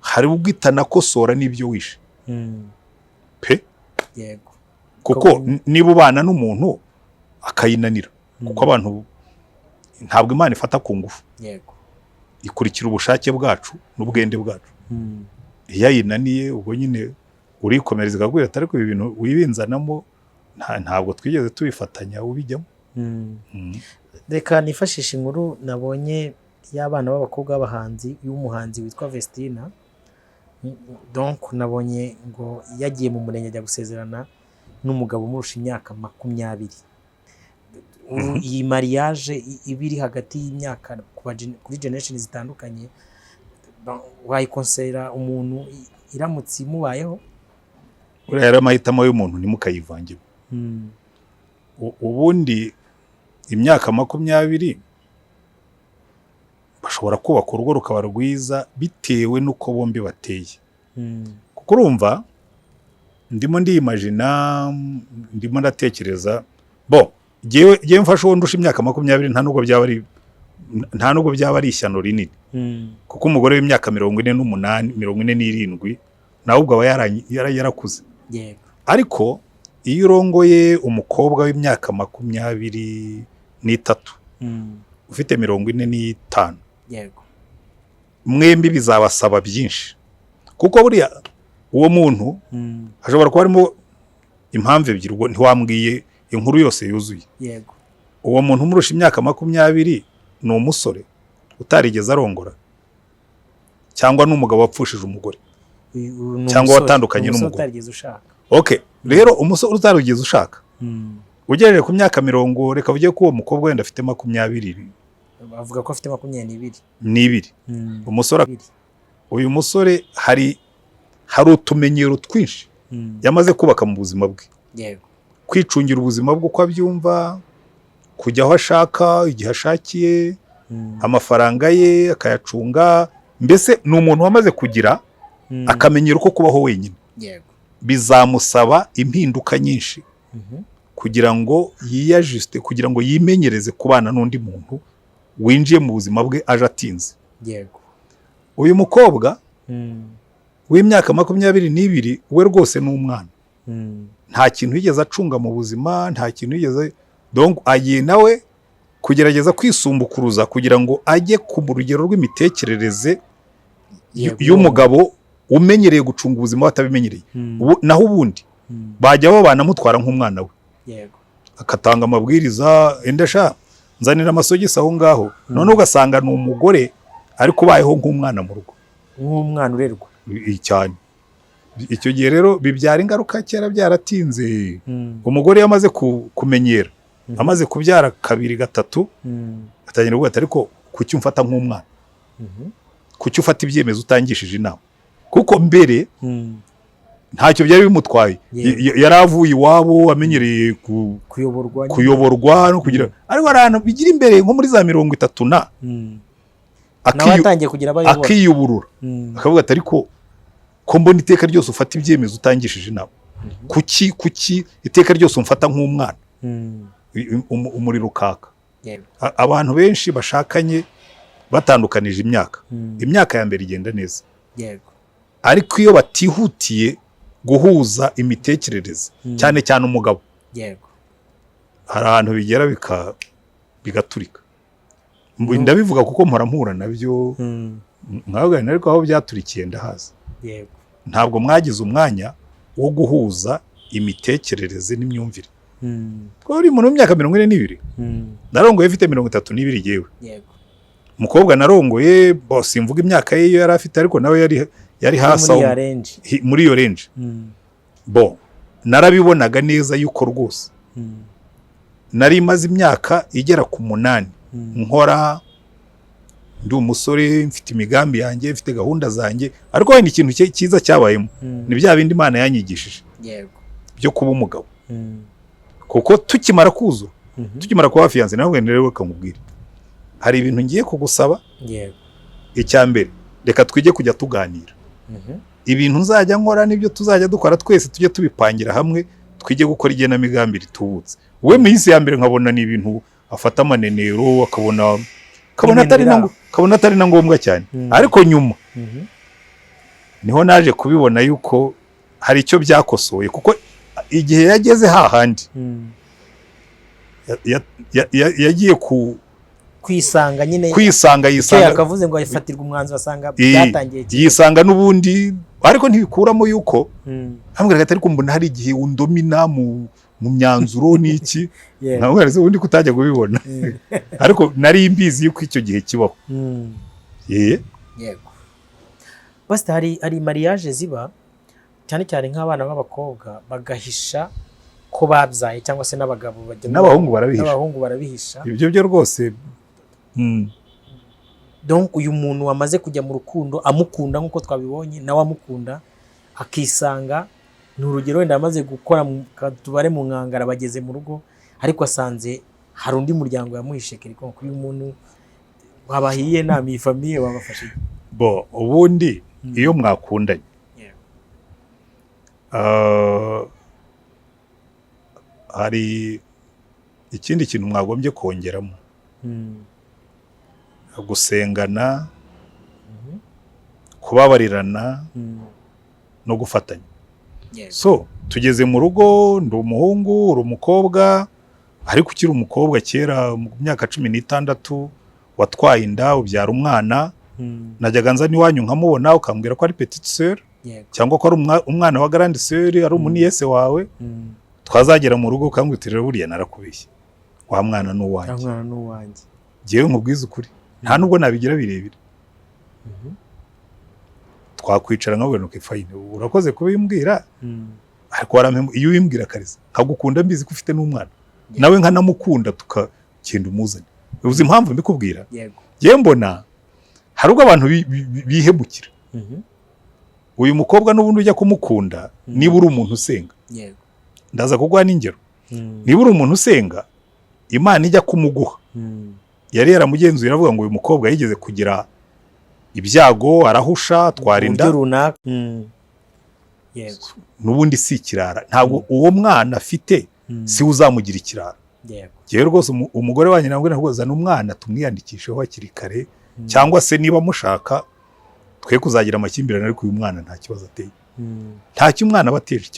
hari ubwo itanakosora n'ibyo wishe pe. Yego, kuko niba ubana n'umuntu akayinanira, kuko abantu ntabwo Imana ifata ku ngufu. Yego, ikurikira ubushake bwacu n'ubwende bwacu. Iyo ayinaniye ubwo nyine urikomereza ikagwira ati ariko ibi bintu wibinzanamo ntabwo twigeze tubifatanya ubijyamo. Reka nifashisha inkuru nabonye y'abana b'abakobwa b'abahanzi, y'umuhanzi witwa Vestina. Donc nabonye ngo yagiye mu murenge ajya gusezerana n'umugabo umurusha imyaka 20. Iyi mariage ibiri hagati y'imyaka kuri generation zitandukanye, wayikonsera umuntu iramutse imubayeho? Uriya yari amahitamo y'umuntu, ntimukayivangemo. Ubundi imyaka 20 bashobora kubaka urugo rukaba rwiza bitewe n'uko bombi bateye. Kuko urumva ndimo ndiyimagina, ndimo ndatekereza Jewe mfashe uwo ndusha imyaka 20 nta nubwo byaba ari ishyano rinini. Kuko umugore w'imyaka 48, 47 nawe ubwo aba yarakuze. Yego. Ariko iyo urongoye umukobwa w'imyaka 23 ufite 45, yego, mwembi bizabasaba byinshi. Kuko buriya uwo muntu hashobora kuba harimo impamvu ebyiri, ubwo ntiwambwiye inkuru yose yuzuye. Yego. Uwo muntu umurusha imyaka 20 ni umusore utarigeze arongora, cyangwa n'umugabo wapfushije umugore, cyangwa watandukanye n'umugore. Okay, rero umusore utarigeze ushaka, ugereje ku myaka 40, reka ugiye ko uwo mukobwa wenda afite 20, bavuga ko afite 22. Umusore, uyu musore hari utumenyero twinshi yamaze kubaka mu buzima bwe. Yego. Kwicungira ubuzima bwe uko abyumva, kujya aho ashaka igihe ashakiye, amafaranga ye akayacunga. Mbese ni umuntu wamaze kugira akamenyero ko kubaho wenyine. Yego. Bizamusaba impinduka nyinshi kugira ngo yiyajuste, kugira ngo yimenyereze kubana n'undi muntu winjiye mu buzima bwe aje atinze. Yego. Uyu mukobwa w'imyaka 22 we rwose ni umwana. Nta kintu yigeze acunga mu buzima, nta kintu yigeze. Donc agiye nawe kugerageza kwisumbukuruza kugira ngo ajye ku rugero rw'imitekerereze y'umugabo umenyereye gucunga ubuzima batabimenyereye. Naho ubundi bajya babana mutwara nk'umwana we. Yego. Akatanga amabwiriza, endasha nzanira amasogisi aho ngaho. None ugasanga ni umugore ariko bayeho nk'umwana mu rugo, nk'umwana urerwa cyane. Icyo gihe rero bibyara ingaruka kera byaratinze. Umugore yamaze kumenyera, amaze kubyara 2, 3, atangira kuvuga ati ariko kuki umfata nk'umwana, kuki ufata ibyemezo utangishije inama. Kuko mbere ntacyo byari bimutwaye, yaravuye iwabo amenyereye kuyoborwa no kugira. Ariko arana bigira imbere nko muri za 30 na akiyuburura, akavuga ati ariko ko mbona iteka ryose ufata ibyemezo utangishije inama, kuki iteka ryose umfata nk'umwana. Umuriro ukaka. Abantu benshi bashakanye batandukanije imyaka ya mbere igenda neza. Yego. Ariko iyo batihutiye guhuza imitekerereze cyane cyane umugabo. Yego. Hari ahantu bigera bigaturika. Ndabivuga kuko mpora mpura nabyo. Mwabagana ariko aho byaturikiye ndahaza. Yego. Ntabwo mwagize umwanya wo guhuza imitekerereze n'imyumvire. Ko uri mu myaka 42. Narongoye mfite 32 yewe. Yego. Umukobwa narongoye boss imvuga imyaka ye yari afite ariko nawe yari hasa muri iyo range. Bo narabibonaga neza yuko rwose. Nari maze imyaka igera ku 8 nkora ndi umusore mfite imigambi yanjye mfite gahunda zanjye ariko wenda ikintu cyiza cyabayemo ni bya bindi Imana yanyigishije. Yego. Byo kuba umugabo. Kuko tukimara kuzura tukimara kuba fiancé nawe rero kamubwira hari ibintu ngiye kugusaba. Yego. Icya mbere reka twige kujya tuganira. Ibintu nzajya nkora nibyo tuzajya dukora twese tujye tubipangira hamwe twige gukora igenamigambi ritubutse. We minsi ya mbere nkabona ni ibintu afata amanenero kabona atari na ngombwa cyane. Ariko nyuma niho naje kubibona yuko hari icyo byakosoye kuko igihe yageze hahandi yagiye kwisanga nyine yisanga yakavuze ngo ayifatirwa umwanzuro asanga byatangiye yisanga n'ubundi ariko ntibikuramo yuko ambwira ati ariko mbona hari igihe undomina mu myanzuro n'iki ntabwo arizo ubundi kutajya kubibona ariko nari imbizi yuko icyo gihe kibaho. Yego. Basta hari mariage ziba cyane cyane nk'abana b'abakobwa bagahisha ko babyaye cyangwa se n'abagabo n'abahungu barabihisha. Ibyo byo rwose. Donc uyu muntu wamaze kujya mu rukundo amukunda nkuko twabibonye nawe amukunda akisanga ni urugero wenda amaze gukora tubare mu nkangara bageze mu rugo ariko asanze hari undi muryango yamuhishe keriko uyu muntu wabahiye nta mifamiye wabafashe. Bo ubundi iyo mwakundanye hari ikindi kintu mwagombye kongeramo. Gusengana, kubabarirana no gufatanya. So tugeze mu rugo ndi umuhungu uri umukobwa ariko ukiri umukobwa kera mu myaka 16 watwaye inda ubyara umwana. Najyaga nza niwanyu nkamubona ukambwira ko ari petite sœur cyangwa ko ari umwana wa grande sœur ari umuniyese wawe. Twazagera mu rugo ukambwitira buriya narakubeshye wa mwana n'uwanjye. Jewe nkubwiza ukuri nta nubwo nabigira birebire. Twakwicara nkawe nuko fine urakoze kubimbwira ariko warampemba iyo ubimbwira kariza nkagukunda mbizi ko ufite n'umwana nawe nkanamukunda tukagenda umuzanye. Uzi impamvu mbikubwira? Jewe mbona hari ubwo abantu bihemukira. Uyu mukobwa n'ubundi ujya kumukunda niba uri umuntu usenga. Ndaza kugwa n'ingero. Niba uri umuntu usenga Imana ijya kumuguha. Yari yaramugenzuye aravuga ngo uyu mukobwa yigeze kugira ibyago arahusha twarinda n'ubundi si ikirara. Ntabwo uwo mwana afite si uzamugira ikirara. Yewe rwose umugore wanjye nabwo nabwozana umwana tumwiyandikisheho hakiri kare cyangwa se niba mushaka twe kuzagira amakimbirane ariko uyu mwana nta kibazo ateye. Nta cy'umwana bateje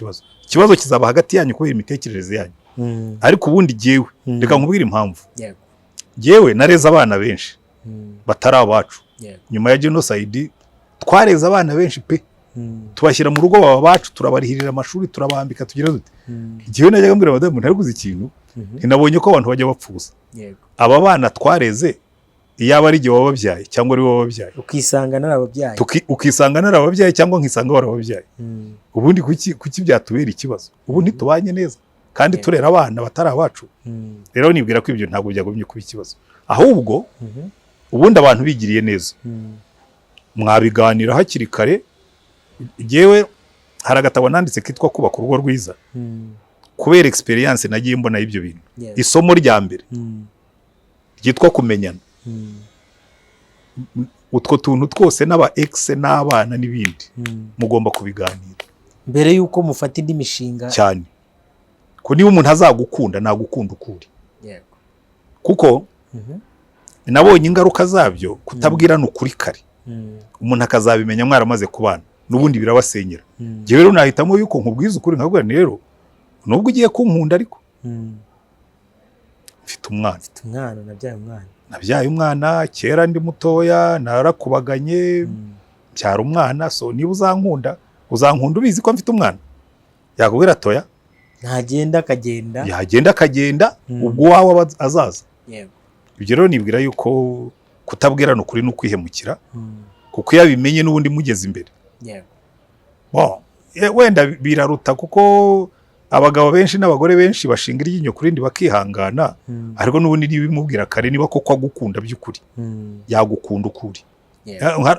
ikibazo kizaba hagati yanyu kubera imitekerereze yanyu. Ariko ubundi jewe reka nkubwire impamvu. Jewe nareza abana benshi batari abacu. Nyuma ya genocide twareza abana benshi pe tubashyira mu rugo baba bacu turabarihirira amashuri turabambika tugira dute. Jewe najyaga mbwira abadamu ntari ikintu nabonye ko abantu bajya bapfuza. Aba bana twareze iyaba ari gihe wababyaye cyangwa ari wowe wababyaye ukisanga narababyaye ukisanga narababyaye cyangwa nkisanga warababyaye. Ubundi kuki byatubera ikibazo? Ubu ntitubanye neza kandi turera abana batari abacu. Rero nibwira ko ibyo ntabwo byagomye kuba ikibazo ahubwo ubundi abantu bigiriye neza mwabiganira hakiri kare. Jewe hari agatabo nanditse kitwa kubaka urugo rwiza kubera experience nagiye mbona ibyo bintu. Isomo rya mbere ryitwa kumenyana. Utwo tuntu twose n'aba ex n'abana n'ibindi mugomba kubiganira mbere yuko mufata indi mishinga cyane. Ko niba umuntu azagukunda nagukunda ukuri. Kuko nabonye ingaruka zabyo kutabwirana ukuri kare. Umuntu akazabimenya mwaramaze kubana. n'ubundi birabasenyera. Njyewe rero nahitamo yuko nkubwiza ukuri nkabwira ni rero nubwo ugiye kunkunda ariko mfite umwana. Nabyaye umwana kera ndi mutoya, narakubaganye byara umwana, so niba uzankunda ubizi ko mfite umwana. Yakubwira atoya yagenda akagenda ubwo wawe azaza. Ibyo rero nibwira yuko kutabwirana ukuri no kwihemukira, kuko yabimenye n'ubundi mugeze imbere. Wenda biraruta kuko abagabo benshi n'abagore benshi bashinga iryinyo kuri ndi bakihangana, ariko n'ubundi nibimubwira kare niba koko agukunda by'ukuri yagukunda ukuri.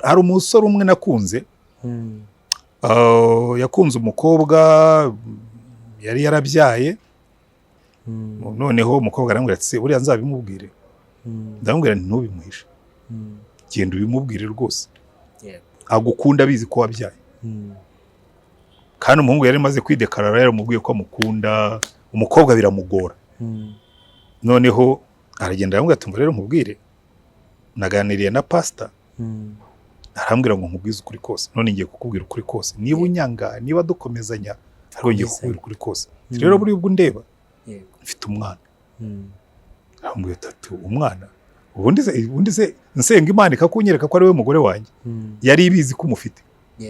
Hari umusore umwe nakunze, yakunze umukobwa yari yarabyaye, noneho umukobwa arambwira ati buriya nzabimubwire. Ndamubwira nti ntubimuhishe, genda ubimubwire rwose, agukunda abizi ko wabyaye. Kandi umuhungu yari maze kwidekarara yaramubwiye ko amukunda, umukobwa biramugora. Noneho aragenda aramubwira ati rero nkubwire, naganiriye na pastor, arambwira ngo nkubwize ukuri kose, none ngiye kukubwira ukuri kose, niba unyanga niba dukomezanya ariko ngiye kukubwira ukuri kose. Rero buri ubwo ndeba mfite umwana. Arambwira ati umwana ubundi se nsenga Imana ikakunyereka ko ari we mugore wanjye, yari ibizi ko umufite.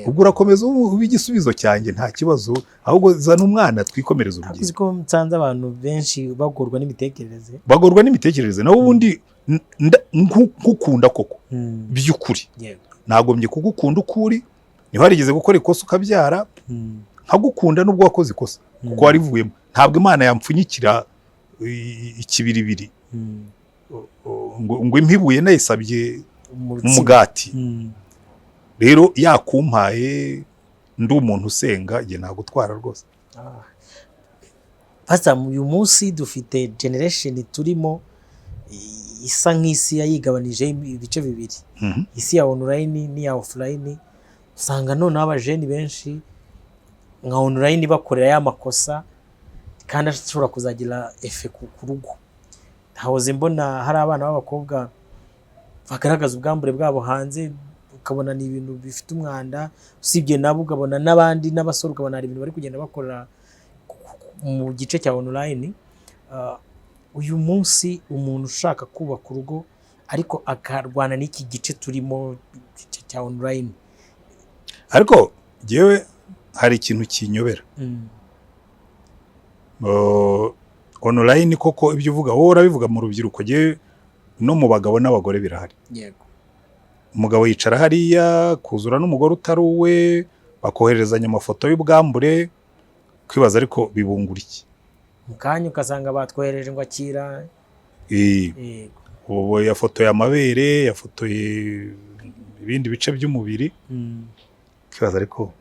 Ubwo urakomeza uba igisubizo cyanjye nta kibazo, ahubwo zana umwana twikomereza urugendo. Uzi ko nsanze abantu benshi bagorwa n'imitekerereze, naho ubundi nkukunda koko by'ukuri nagombye kugukunda ukuri. Niho harigeze gukora ikosa ukabyara, nkagukunda n'ubwo wakoze ikosa kuko warivuyemo. Ntabwo Imana yampfunyikira ikibiribiri ngo impibuye nayisabye n'umugati. Rero yakumpaye ndi umuntu usenga, nge nagutwara rwose. Pastor, uyu munsi dufite generation turimo isa nk'isi yayigabanije ibice bibiri, isi ya online n'iya offline. Usanga none abajeni benshi nka online bakorera ya makosa kandi ashobora kuzagira effect ku rugo. Hahoze mbona hari abana b'abakobwa bagaragaza ubwambure bwabo hanze, ukabona ni ibintu bifite umwanda, usibye nabo ukabona n'abandi n'abasore ukabona hari ibintu bari kugenda bakorera mu gice cya online. Uyu munsi umuntu ushaka kubaka urugo ariko akarwana n'iki gice turimo cya online, ariko jewe hari ikintu kinyobera. Online koko ibyo uvuga wowe urabivuga mu rubyiruko, jewe no mu bagabo n'abagore birahari. Umugabo yicara hariya kuzura n'umugore utari uwe, bakoherezanya amafoto y'ubwambure, kwibaza ariko bibungura iki? Mukanya ukasanga batwohereje ngo akira. Ubu yafotoye amabere, yafotoye ibindi bice by'umubiri. Kwibaza ariko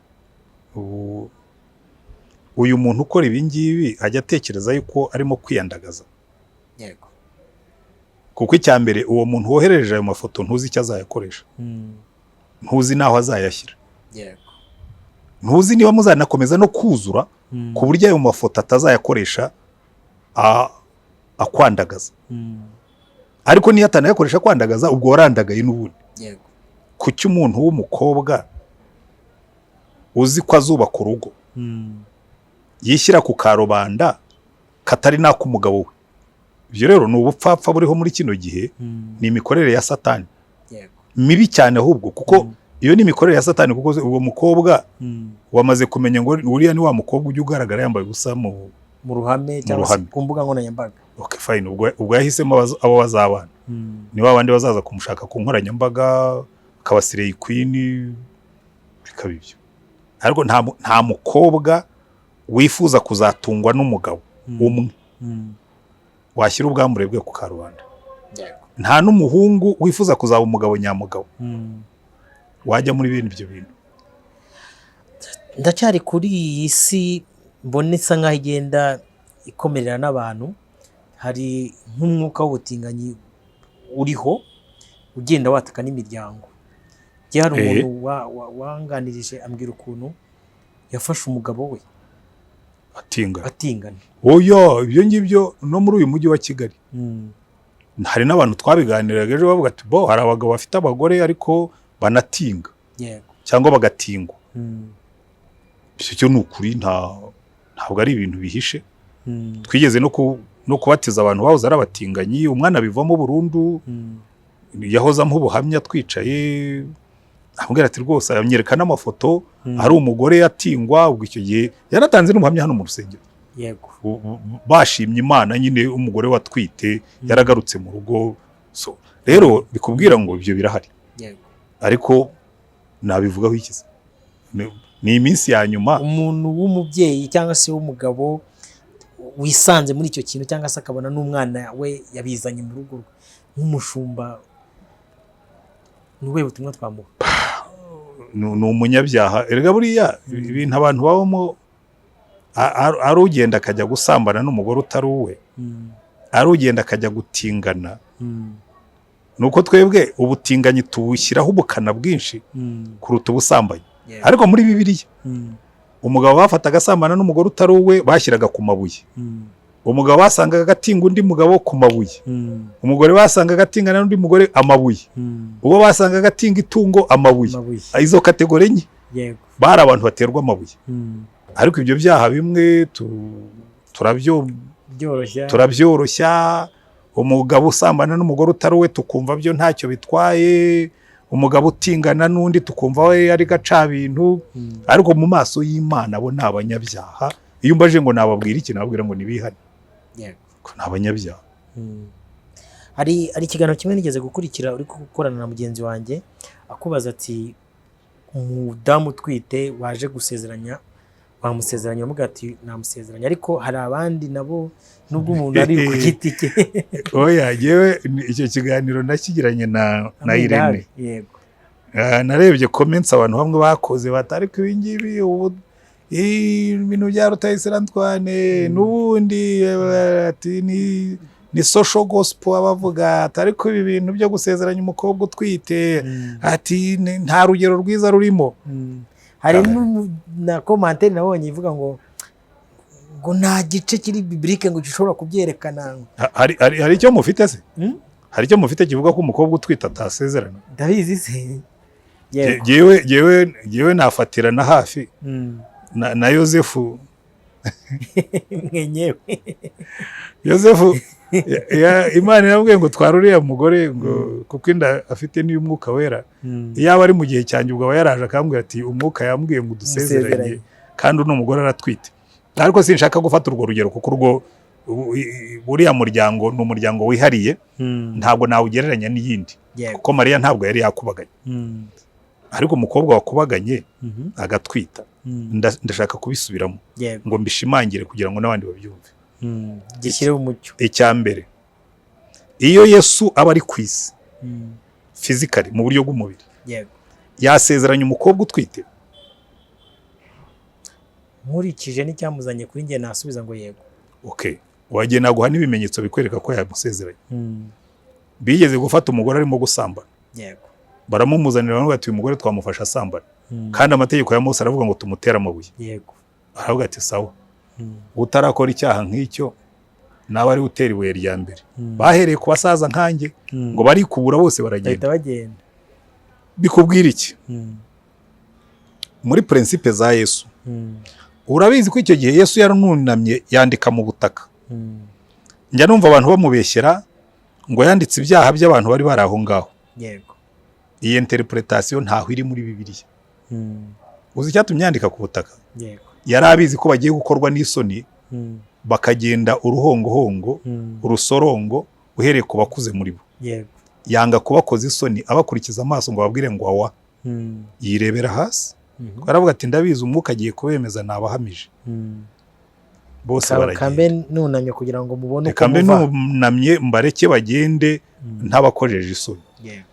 uyu muntu ukora ibi ngibi ajya atekereza yuko arimo kwiyandagaza. Kuko icya mbere uwo muntu wohereje ayo mafoto ntuzi icyo azayakoresha, ntuzi naho azayashyira, ntuzi niba muzanakomeza no kuzura ku buryo ayo mafoto atazayakoresha akwandagaza. Ariko niyo atanayakoresha kwandagaza ubwo warandagaye n'ubundi. Kuki umuntu w'umukobwa uzi ko azubaka urugo yishyira ku karubanda katari n'ak'umugabo we? Ibyo rero ni ubupfapfa buriho muri kino gihe, ni imikorere ya Satani mibi cyane ahubwo, kuko iyo ni imikorere ya Satani, kuko uwo mukobwa wamaze kumenya ngo uriya ni wa mukobwa ujya ugaragara yambaye ubusa mu ruhame cyangwa ku mbuga nkoranyambaga. Okay fine, ubwo yahisemo abo bazabana, ni babandi bazaza kumushaka ku nkoranyambaga kabasireye queen bikabibyo. Ariko nta mukobwa wifuza kuzatungwa n'umugabo umwe washyira ubwambure bwe ku karubanda. Nta n'umuhungu wifuza kuzaba umugabo nyamugabo wajya muri ibyo bintu. Ndacyari kuri iyi si mbona isa nkaho igenda ikomerera n'abantu. Hari nk'umwuka w'ubutinganyi uriho ugenda wataka n'imiryango. Hari umuntu wanganirije ambwira ukuntu yafashe umugabo we atingana. Oya, ibyo ngibyo no muri uyu mujyi wa Kigali hari n'abantu twabiganiraga ejo bavuga ati hari abagabo bafite abagore ariko banatinga cyangwa bagatingwa. icyo ni ukuri, ntabwo ari ibintu bihishe. Twigeze no kubatiza abantu bahoze ari abatinganyi, umwana bivamo burundu, yahoze amuha ubuhamya twicaye, ambwira ati rwose amwereka n'amafoto, ari umugore yatingwa, ubwo icyo gihe yaratanze n'umuhamya hano mu rusengero. Yego. Bashimye Imana nyine, umugore watwite yaragarutse mu rugo. So rero bikubwira ngo ibyo birahari. Yego. Ariko nabivugaho ikiza, ni iminsi ya nyuma. Umuntu w'umubyeyi cyangwa se w'umugabo wisanze muri icyo kintu, cyangwa se akabona n'umwana we yabizanye mu rugo nk'umushumba, ni ubuhe butumwa twamuha? Ni umunyabyaha. Erega buriya ibintu abantu babamo, ari ugenda akajya gusambana n'umugore utari uwe, ari ugenda akajya gutingana, nuko twebwe ubutinganyi tubushyiraho ubukana bwinshi kuruta ubusambanyi. Ariko muri Bibiliya umugabo bafataga asambana n'umugore utari uwe bashyiraga ku mabuye, umugabo basangaga agatinga undi mugabo ku mabuye, umugore basangaga atingana n'undi mugore amabuye, uwo basangaga agatinga itungo amabuye. Izo kategori enye bari abantu baterwa amabuye. Ariko ibyo byaha bimwe turabyoroshya. Umugabo usambana n'umugore utari uwe tukumva byo ntacyo bitwaye, umugabo utingana n'undi tukumva we ari gaca bintu. Ariko mu maso y'Imana bo ni abanyabyaha. Iyo umbaje ngo nababwira iki, nababwira ngo nibihane, ko ni abanyabyaha. Hari ikiganiro kimwe nigeze gukurikira uri gukorana na mugenzi wanjye, akubaza ati umudamu utwite waje gusezeranya, wamusezeranya, amuga ati namusezeranya, ariko hari abandi nabo nubwo umuntu ari ku giti cye. Oya, yewe icyo kiganiro nakigiranye na Irene. Yego. Narebye comments abantu bamwe bakoze batari ku ibingibi, ibintu bya Rutayisire Antoine n'ubundi ati ni social gospel abavuga, atari ko ibi bintu byo gusezeranya umukobwa utwite, ati nta rugero rwiza rurimo. Hari na commentaire nabonye ivuga ngo nta gice kiri biblique ngo gishobora kubyerekana. Hari icyo mufite se? Hari icyo mufite kivuga ko umukobwa utwite atasezerana? Ndabizi se. Yewe nafatira na hafi na Yosefu. Mwenyewe Yosefu Imana yambwiye ngo twara uriya mugore ngo kuko inda afite n'umwuka wera. Yaba ari mu gihe cyanjye ubwo yaraje akambwira ati umwuka yambwiye ngo dusezeranye kandi uno mugore aratwite. Ariko sinshaka gufata urwo rugero kuko urwo uriya muryango ni umuryango wihariye, ntabwo nawugereranya n'iyindi, kuko Mariya ntabwo yari yakubaganye. Ariko umukobwa wakubaganye agatwita, ndashaka kubisubiramo ngo mbishimangire kugira ngo n'abandi babyumve. Gishyire umucyo. Icya mbere, iyo Yesu aba ari ku isi physically mu buryo bw'umubiri, yasezeranya umukobwa utwite? Nkurikije n'icyamuzanye kuri njye nasubiza ngo yego. Okay, wagiye naguha n'ibimenyetso bikwereka ko yamusezeranye. Bigeze gufata umugore arimo gusambana, baramumuzanira baravuga ati uyu mugore twamufasha asambana, kandi amategeko ya Mose aravuga ngo tumutere amabuye. Aravuga ati sawa, utarakora icyaha nk'icyo nawe ari utera ibuye rya mbere. Bahereye ku basaza nkanjye ngo barikubura bose baragenda. Bikubwira iki? Muri principe za Yesu, urabizi ko icyo gihe Yesu yaranunamye yandika mu butaka. Njya numva abantu bamubeshyera ngo yanditse ibyaha by'abantu bari bari aho ngaho. Iyi interpretation ntaho iri muri Bibiliya. Uzi icyatumye yandika ku butaka? Yari abizi ko bagiye gukorwa n'isoni, bakagenda uruhongohongo, urusorongo uhereye ku bakuze muri bo. Yanga kubakoza isoni abakurikiza amaso ngo babwire ngo awa. Yirebera hasi. Baravuga ati ndabizi umwuka agiye kubemeza nabahamije. Bose baragiye. Kambe nunamye kugira ngo mubone uko muva. Kambe nunamye mbareke bagende ntabakojeje isoni.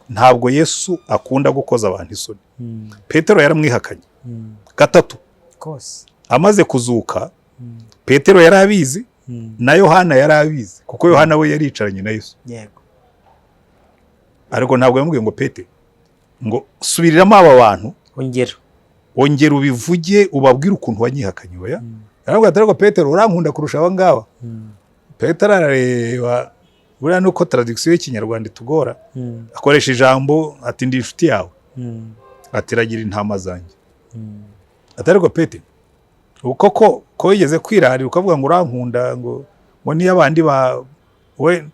Ntabwo Yesu akunda gukoza abantu isoni. Petero yaramwihakanye gatatu. Amaze kuzuka, Petero yari abizi, na Yohana yari abizi, kuko Yohana we yari yicaranye na Yesu. Ariko ntabwo yamubwiye ngo Petero ngo subiriramo aba bantu, ongera ubivuge ubabwire ukuntu wanyihakanye. Oya, aravuga ati ariko Petero urankunda kurusha aba ngaba. Petero arareba, buriya nuko traduction y'Ikinyarwanda itugora, akoresha ijambo ati ndi inshuti yawe, ati ragira intama zanjye. atari ko Pete koko ko wigeze kwirarira ukavuga ngo urankunda ngo niyo abandi we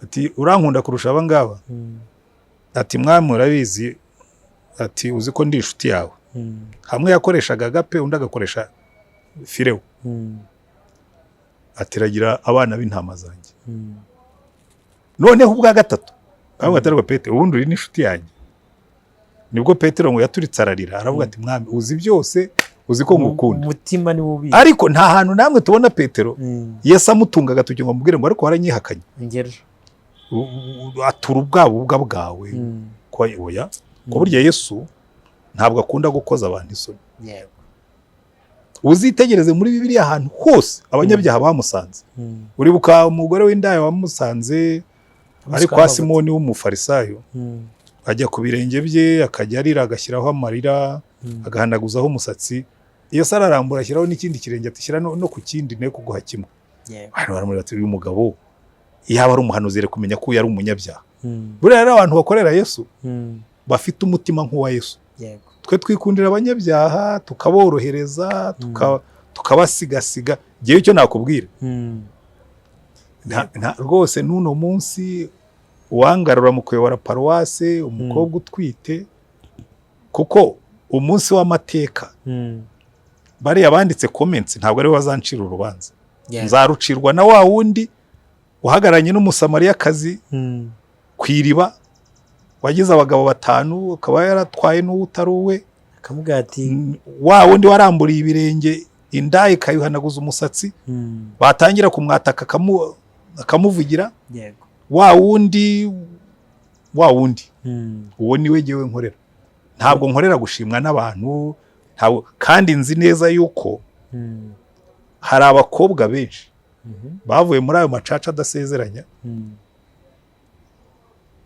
ati urankunda kurusha aba ngaba ati mwami urabizi ati uzi ko ndi inshuti yawe hamwe yakoreshaga agape undi agakoresha firewo atiragira abana b'intama zanjye noneho ubwa gatatu aho atari ko Pete ubundi uri n'inshuti yanjye nibwo Petero ngo yaturitse ararira aravuga ati mwami uzi byose uzi ko ngukunda umutima ni wubi ariko nta hantu namwe tubona Petero Yesu amutunga agatoki ngo amubwire ngo ariko waranyihakanye ngero atura ubwabubwa bwawe ko oya ko burya Yesu ntabwo akunda gukoza abantu isoni yego uzitegereze muri Bibiliya ahantu hose abanyabyaha bamusanze uribuka umugore w'indaya wamusanze ari kwa Simoni w'umufarisayo ajya ku birenge bye akajya arira agashyiraho amarira agahanaguzaho umusatsi iyo sara arambura ashyiraho n'ikindi kirenge atishyira no ku kindi ne kuguha kimwe hano baramurira ati uyu mugabo yaba ari umuhanuzi rero kumenya ko yari umunyabyaha buriya rero abantu bakorera Yesu bafite umutima nk'uwa Yesu yego twe twikundira abanyabyaha tukaborohereza tukabasigasiga gihe icyo nakubwira rwose n'uno munsi uwangarura mu kuyobora paruwase umukobwa utwite kuko umunsi w'amateka bariya banditse comments ntabwo ari bazancira urubanza nzarucirwa na wa wundi uhagaranye n'umusamariyakazi ku iriba wagize abagabo 5 akaba yaratwaye n'utari uwe akamuga ati wa wundi waramburiye ibirenge inda ikayihanaguza umusatsi batangira kumwataka akamuvugira yego wa wundi uwo niwe jyewe nkorera ntabwo nkorera gushimwa n'abantu kandi nzi neza yuko hari abakobwa benshi bavuye muri ayo macaca adasezeranya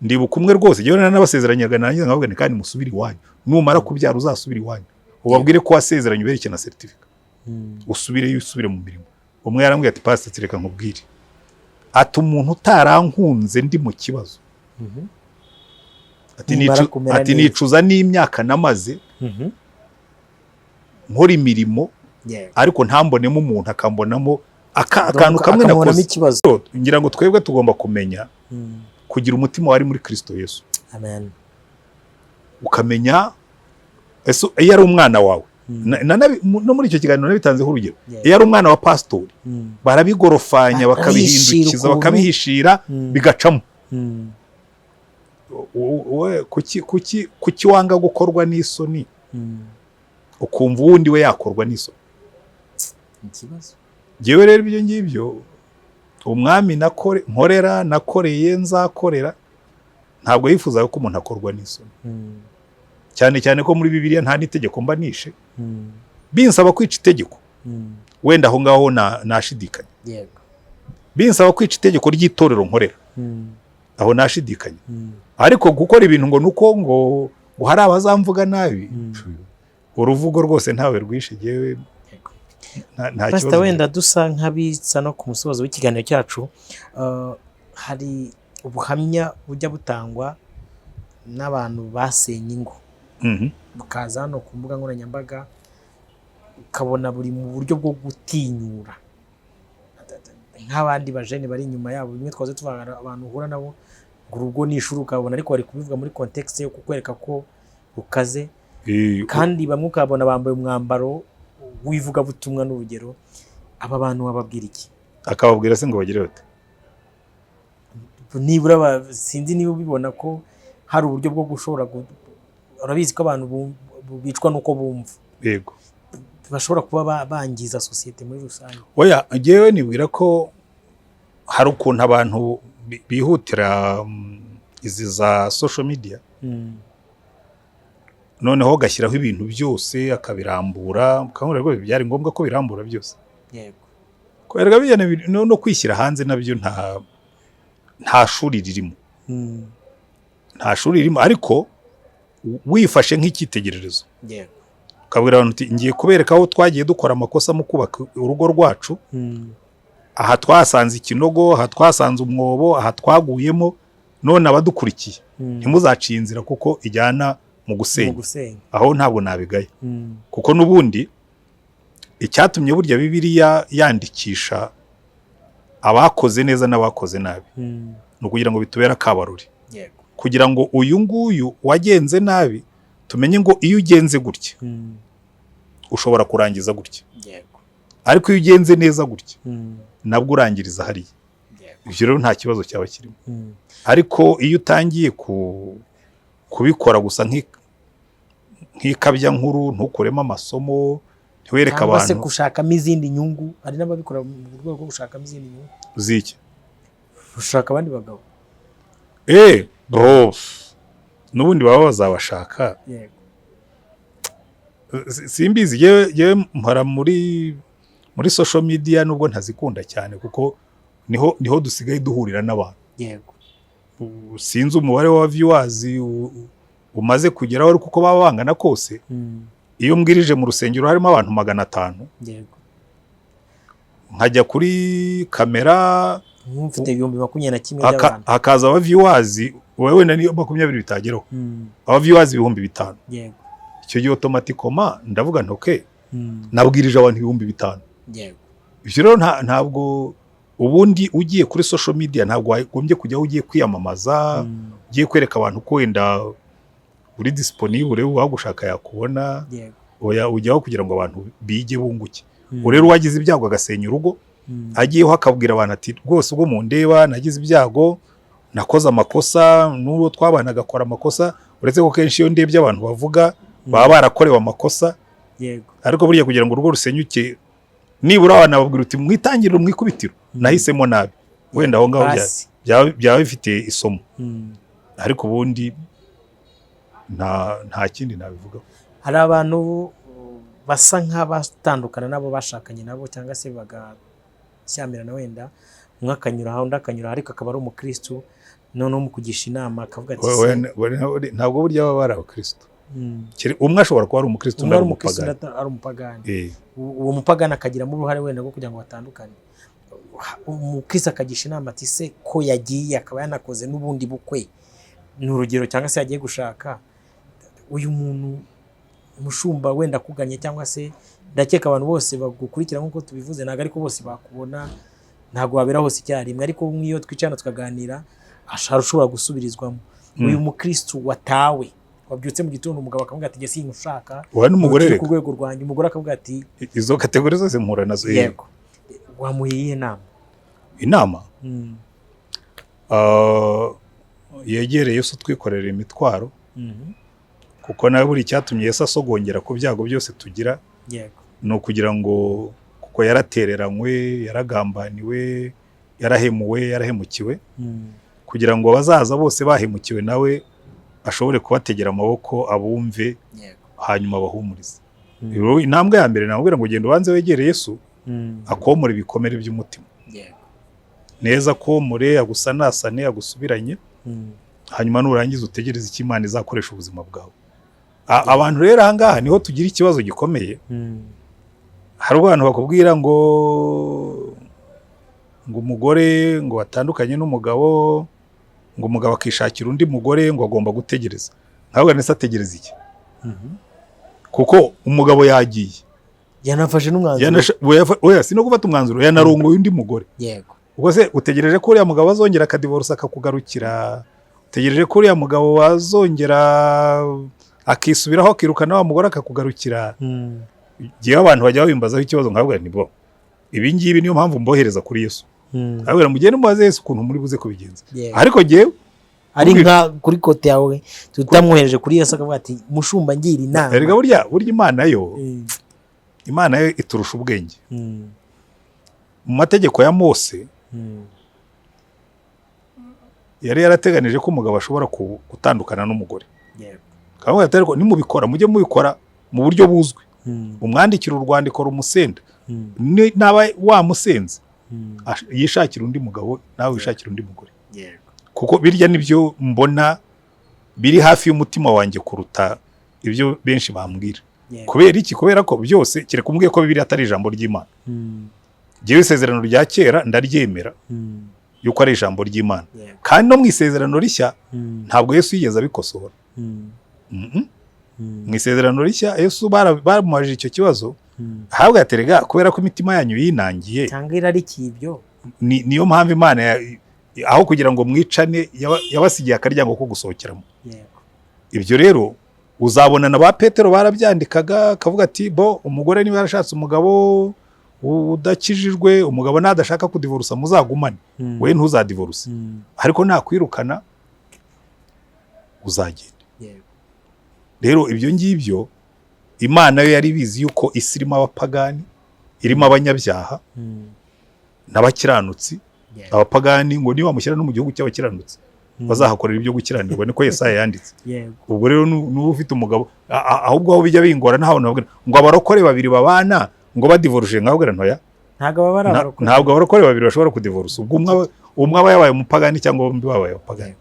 ndibuka umwe rwose jyewe n'abasezeranyaga nanjye nkababwira kandi musubire iwanyu numara kubyara uzasubira iwanyu ubabwire ko wasezeranye ubereke na certificate usubire mu mirimo umwe yarambwiye ati pastor reka nkubwire ati umuntu utarankunze ndi mu kibazo ati nicuza n'imyaka namaze nkora imirimo ariko ntambonemo umuntu akambonamo akantu kamwe nakoze ngira ngo twebwe tugomba kumenya kugira umutima wari muri Kristo Yesu amen ukamenya iyo ari umwana wawe no muri icyo kiganiro nabitanzeho urugero iyo ari umwana wa pastori barabigorofanya bakabihindukiza bakabihishira bigacamo kuki wanga gukorwa n'isoni ukumva uwundi we yakorwa n'isoni ikibazo jewe rero ibyo ngibyo umwami nkorera nakoreye nzakorera ntabwo yifuza ko umuntu akorwa n'isoni cyane cyane ko muri Bibiliya nta n'itegeko mba nishe binsaba kwica itegeko wenda aho ngaho nashidikanya yego binsaba kwica itegeko ry'itorero nkorera aho nashidikanya ariko gukora ibintu ngo nuko ngo hari abazamvuga nabi uruvugo rwose ntawe rwishe jewe nta kibazo wenda dusa nk'abitsa no ku musozo w'ikiganiro cyacu hari ubuhamya bujya butangwa n'abantu basenye ingo bukaza hano ku mbuga nkoranyambaga ukabona buri mu buryo bwo gutinyura nk'abandi bajene bari inyuma yabo bimwe twaze tuvana abantu uhura nabo ngo urugo n'ishuri ukabona ariko bari kubivuga muri context yo kukwereka ko rukaze kandi bamwe ukabona bambaye umwambaro w'ivugabutumwa n'urugero aba bantu bababwira iki akababwira se ngo bagire bate nibura sinzi niba ubibona ko hari uburyo bwo gushobora urabizi ko abantu bicwa nuko bumva yego bashobora kuba bangiza societe muri rusange oya jewe nibwira ko hari ukuntu abantu bihutira izi za social media noneho gashyiraho ibintu byose akabirambura ukabona rwo byari ngombwa ko birambura byose yego kwereka bijyana no kwishyira hanze nabyo nta shuri ririmo nta shuri ririmo ariko wifashe nk'icyitegererezo yego ukabwira abantu uti ngiye kubereka aho twagiye dukora amakosa mu kubaka urugo rwacu aha twasanze ikinogo aha twasanze umwobo aha twaguyemo none abadukurikiye ntimuzaciye inzira kuko ijyana mu gusenya aho ntabwo nabigaye kuko n'ubundi icyatumye burya Bibiliya yandikisha abakoze neza n'abakoze nabi ni ukugira ngo bitubere akabaruri, kugira ngo uyu nguyu wagenze nabi tumenye ngo iyo ugenze gutya ushobora kurangiza gutya, ariko iyo ugenze neza gutya nabwo urangiriza hariya. Ibyo rero nta kibazo cyaba kirimo, ariko iyo utangiye kubikora gusa nk'ikabya nkuru, ntukuremo amasomo, ntiwereke abantu, cyangwa se gushakamo izindi nyungu. Hari n'ababikora mu rwego rwo gushakamo izindi nyungu ziki, gushaka abandi bagabo. N'ubundi baba bazabashaka. Simbizi, yewe mpora muri social media, nubwo ntazikunda cyane kuko niho dusigaye duhurira n'abantu. Sinzi umubare wa viewers umaze kugeraho, ariko uko baba bangana kose, iyo mbwirije mu rusengero harimo abantu 500, nkajya kuri kamera mfite 21,000 y'abantu, hakaza aba viewers wewe na niyo 20 bitageraho, aba viewers 5,000. Icyo gihe automatically ndavuga nti okay, nabwirije abantu 5,000. Ibyo rero ntabwo ubundi ugiye kuri social media ntabwo wagombye kujya ugiye kwiyamamaza, ugiye kwereka abantu ko wenda uri disponible, wagushaka yakubona, ujyaho kugira ngo abantu bige bunguke. Rero wagize ibyago agasenya urugo, agiyeho akabwira abantu ati rwose ubwo mu ndeba nagize ibyago, nakoze amakosa, n'uwo twabana agakora amakosa, uretse ko kenshi iyo ndebye abantu bavuga baba barakorewe amakosa. Ariko buriya kugira ngo urugo rusenyuke, nibura abana babwira uti mwitangiriro mwikubitiro, nahisemo nabi, wenda aho ngaho byaba bifite isomo. Ariko ubundi nta kindi nabivuga. Hari abantu basa nk'abatandukana nabo bashakanye nabo, cyangwa se bagashyamirana, wenda umwe akanyura aho undi akanyura, ariko akaba ari umukristo, noneho mu kugisha inama akavuga ati ntabwo burya baba ari abakristo. Umwe ashobora kuba ari umukristo, undi ari umupagani. Uwo mupagani akagiramo uruhare wenda rwo kugira ngo batandukane. Umukristo akagisha inama ati se ko yagiye akaba yanakoze n'ubundi bukwe, ni urugero, cyangwa se yagiye gushaka, uyu muntu umushumba wenda kuganye, cyangwa se ndakeka abantu bose bagukurikira nk'uko tubivuze, ntabwo ariko bose bakubona, ntabwo wabera hose icyarimwe, ariko nk'iyo twicarana tukaganira ashobora gusubirizwamo. Uyu mukristo watawe, wabyutse mu gitondo umugabo akavuga ati jye singushaka, wowe n'umugore ku rwego rwanjye, umugore akavuga ati izo kategori zose mpura nazo. Yego, wamuhiye inama yegereye Yesu, twikorera imitwaro, kuko nawe buri cyatumye Yesu asogongera ku byago byose tugira, ni ukugira ngo, kuko yaratereranywe, yaragambaniwe, yarahemuwe, yarahemukiwe, kugira ngo abazaza bose bahemukiwe nawe ashobore kubategera amaboko, abumve, hanyuma abahumurize. Intambwe ya mbere namubwira ngo genda ubanze wegere Yesu, akomore ibikomere by'umutima neza, akomore, agusanasane, agusubiranye, hanyuma nurangiza utegereze icyo Imana izakoresha ubuzima bwawe. Abantu rero aha ngaha niho tugira ikibazo gikomeye. Hari abantu bakubwira ngo umugore ngo atandukanye n'umugabo, ngo umugabo akishakira undi mugore, ngo agomba gutegereza. Ntabwo nese ategereza iki? Kuko umugabo yagiye, yanafashe n'umwanzuro, oya si no gufata umwanzuro, yanarongoye undi mugore. Ubwo se utegereje ko uriya mugabo azongera akadivorce akakugarukira? Utegereje ko uriya mugabo wazongera akisubiraho akirukana wa mugore akakugarukira? Giye abantu bajya babimbazaho ikibazo, nkabwira nti bo ibi ngibi niyo mpamvu mbohereza kuri Yesu. Abwira mugende mubaze Yesu ukuntu muri buze kubigenza. Ariko giye ari nka kuri kote yawe tutamwohereje kuri Yesu akavuga ati mushumba ngira inama. Erega burya Imana yo iturusha ubwenge. Mu mategeko ya Mose yari yarateganije ko umugabo ashobora gutandukana n'umugore. Kandi atariko nimubikora mujye mubikora mu buryo buzwi. Umwandikira urwandiko rumusenda, naba wamusenze yishakira undi mugabo, nawe wishakira undi mugore. Kuko birya nibyo mbona biri hafi y'umutima wanjye kuruta ibyo benshi bambwira. Kubera iki? Kubera ko byose kireka umbwiye ko Bibiliya atari ijambo ry'Imana. Jewe isezerano rya kera ndaryemera yuko ari ijambo ry'Imana, kandi no mu isezerano rishya ntabwo Yesu yigeze abikosora. Mu isezerano rishya Yesu bamubajije icyo kibazo, ahabwa yaterega kubera ko imitima yanyu yinangiye cyangwa irarikiye ibyo niyo mpamvu Imana aho kugira ngo mwicane yabasigiye akaryango ko gusohokeramo. Ibyo rero uzabonana ba Petero barabyandikaga akavuga ati bo umugore niba yarashatse umugabo udakijijwe, umugabo nadashaka kudivorusa muzagumane, we ntuzadivorusa, ariko nakwirukana uzagenda. Rero ibyo ngibyo Imana yo yari bizi yuko isi irimo abapagani, irimo abanyabyaha n'abakiranutsi. Abapagani ngo niba bamushyira no mu gihugu cy'abakiranutsi bazahakorera ibyo gukiranirwa, niko Yesaya yanditse. Ubwo rero nuba ufite umugabo ahubwo aho bijya bingora naho nabwira ngo abarokore babiri babana ngo badivoruje nkabwira ntoya, ntabwo abarokore babiri bashobora kudivorusa, ubwo umwe aba yabaye umupagani cyangwa bombi babaye abapagani.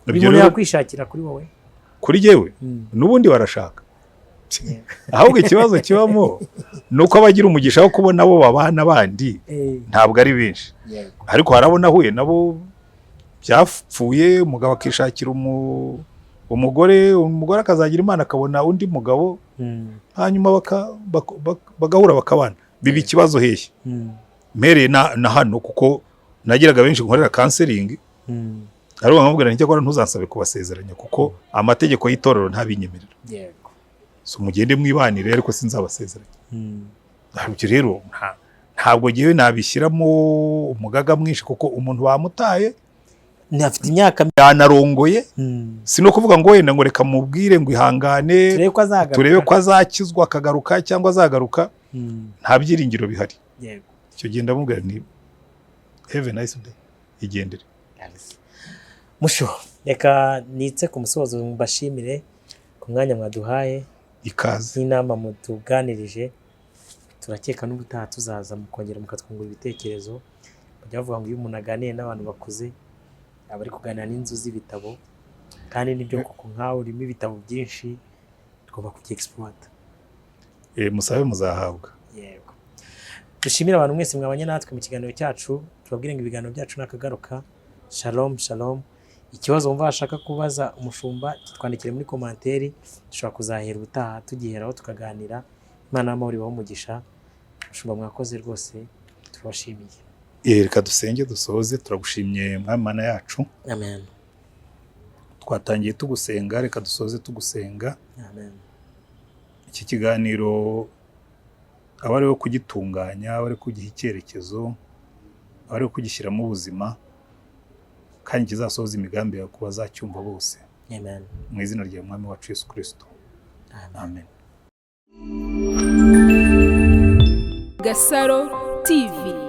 Ibyo rero kwishakira kuri wowe, kuri jewe n'ubundi barashaka. Ahubwo ikibazo kibamo nuko abagira umugisha wo kubona abo babana bandi ntabwo ari benshi, ariko harabona huye nabo byapfuye, umugabo akishakira umugore akazagira Imana akabona undi mugabo, hanyuma bagahura bakabana. Biba ikibazo hehe mpereye na hano, kuko nagiraga benshi nkorera counseling, ariko nkamubwira nti cyakora ntuzansabe kubasezeranya kuko amategeko y'itorero ntabinyemerera. So mugende mwibanire ariko sinzabasezeranya. Ibyo rero ntabwo giye nabishyiramo umugaga mwinshi, kuko umuntu bamutaye afite imyaka yanarongoye, sino kuvuga ngo wenda ngo reka mubwire ngo ihangane turebe ko azakizwa akagaruka cyangwa azagaruka, nta byiringiro bihari. Icyo gihe ndamubwira nti have a nice day, igendere. Musho, reka nitse ku musozo mbashimire ku mwanya mwaduhaye, ikaze n'inama mutuganirije. Turakeka n'ubutaha tuzaza mukongera mukatwungura ibitekerezo. Bajya bavuga ngo iyo umuntu aganiye n'abantu bakuze aba ari kuganira n'inzu z'ibitabo, kandi nibyo kuko nkawe urimo ibitabo byinshi tugomba kubyexploita. Musabe muzahabwa. Yego. Dushimira abantu mwese mwabanye natwe mu kiganiro cyacu, tubabwire ngo ibiganiro byacu nakagaruka. Shalom shalom. Ikibazo wumva washaka kubaza umushumba twandikire muri komanteri, dushobora kuzahera ubutaha tugiheraho tukaganira. Imana y'amahoro ibahe umugisha. Umushumba mwakoze rwose, turabashimiye. Reka dusenge dusoze. Turagushimye Mwami Mana yacu. Amen. Twatangiye tugusenga, reka dusoze tugusenga. Amen. Iki kiganiro aba ariho kugitunganya, aba ari kugiha icyerekezo, aba ari kugishyiramo ubuzima, kandi kizasohoza imigambi yawe ku bazacyumva bose. Amen. Mu izina rya Mwami wacu Yesu Kristo. Amen. Gasaro TV.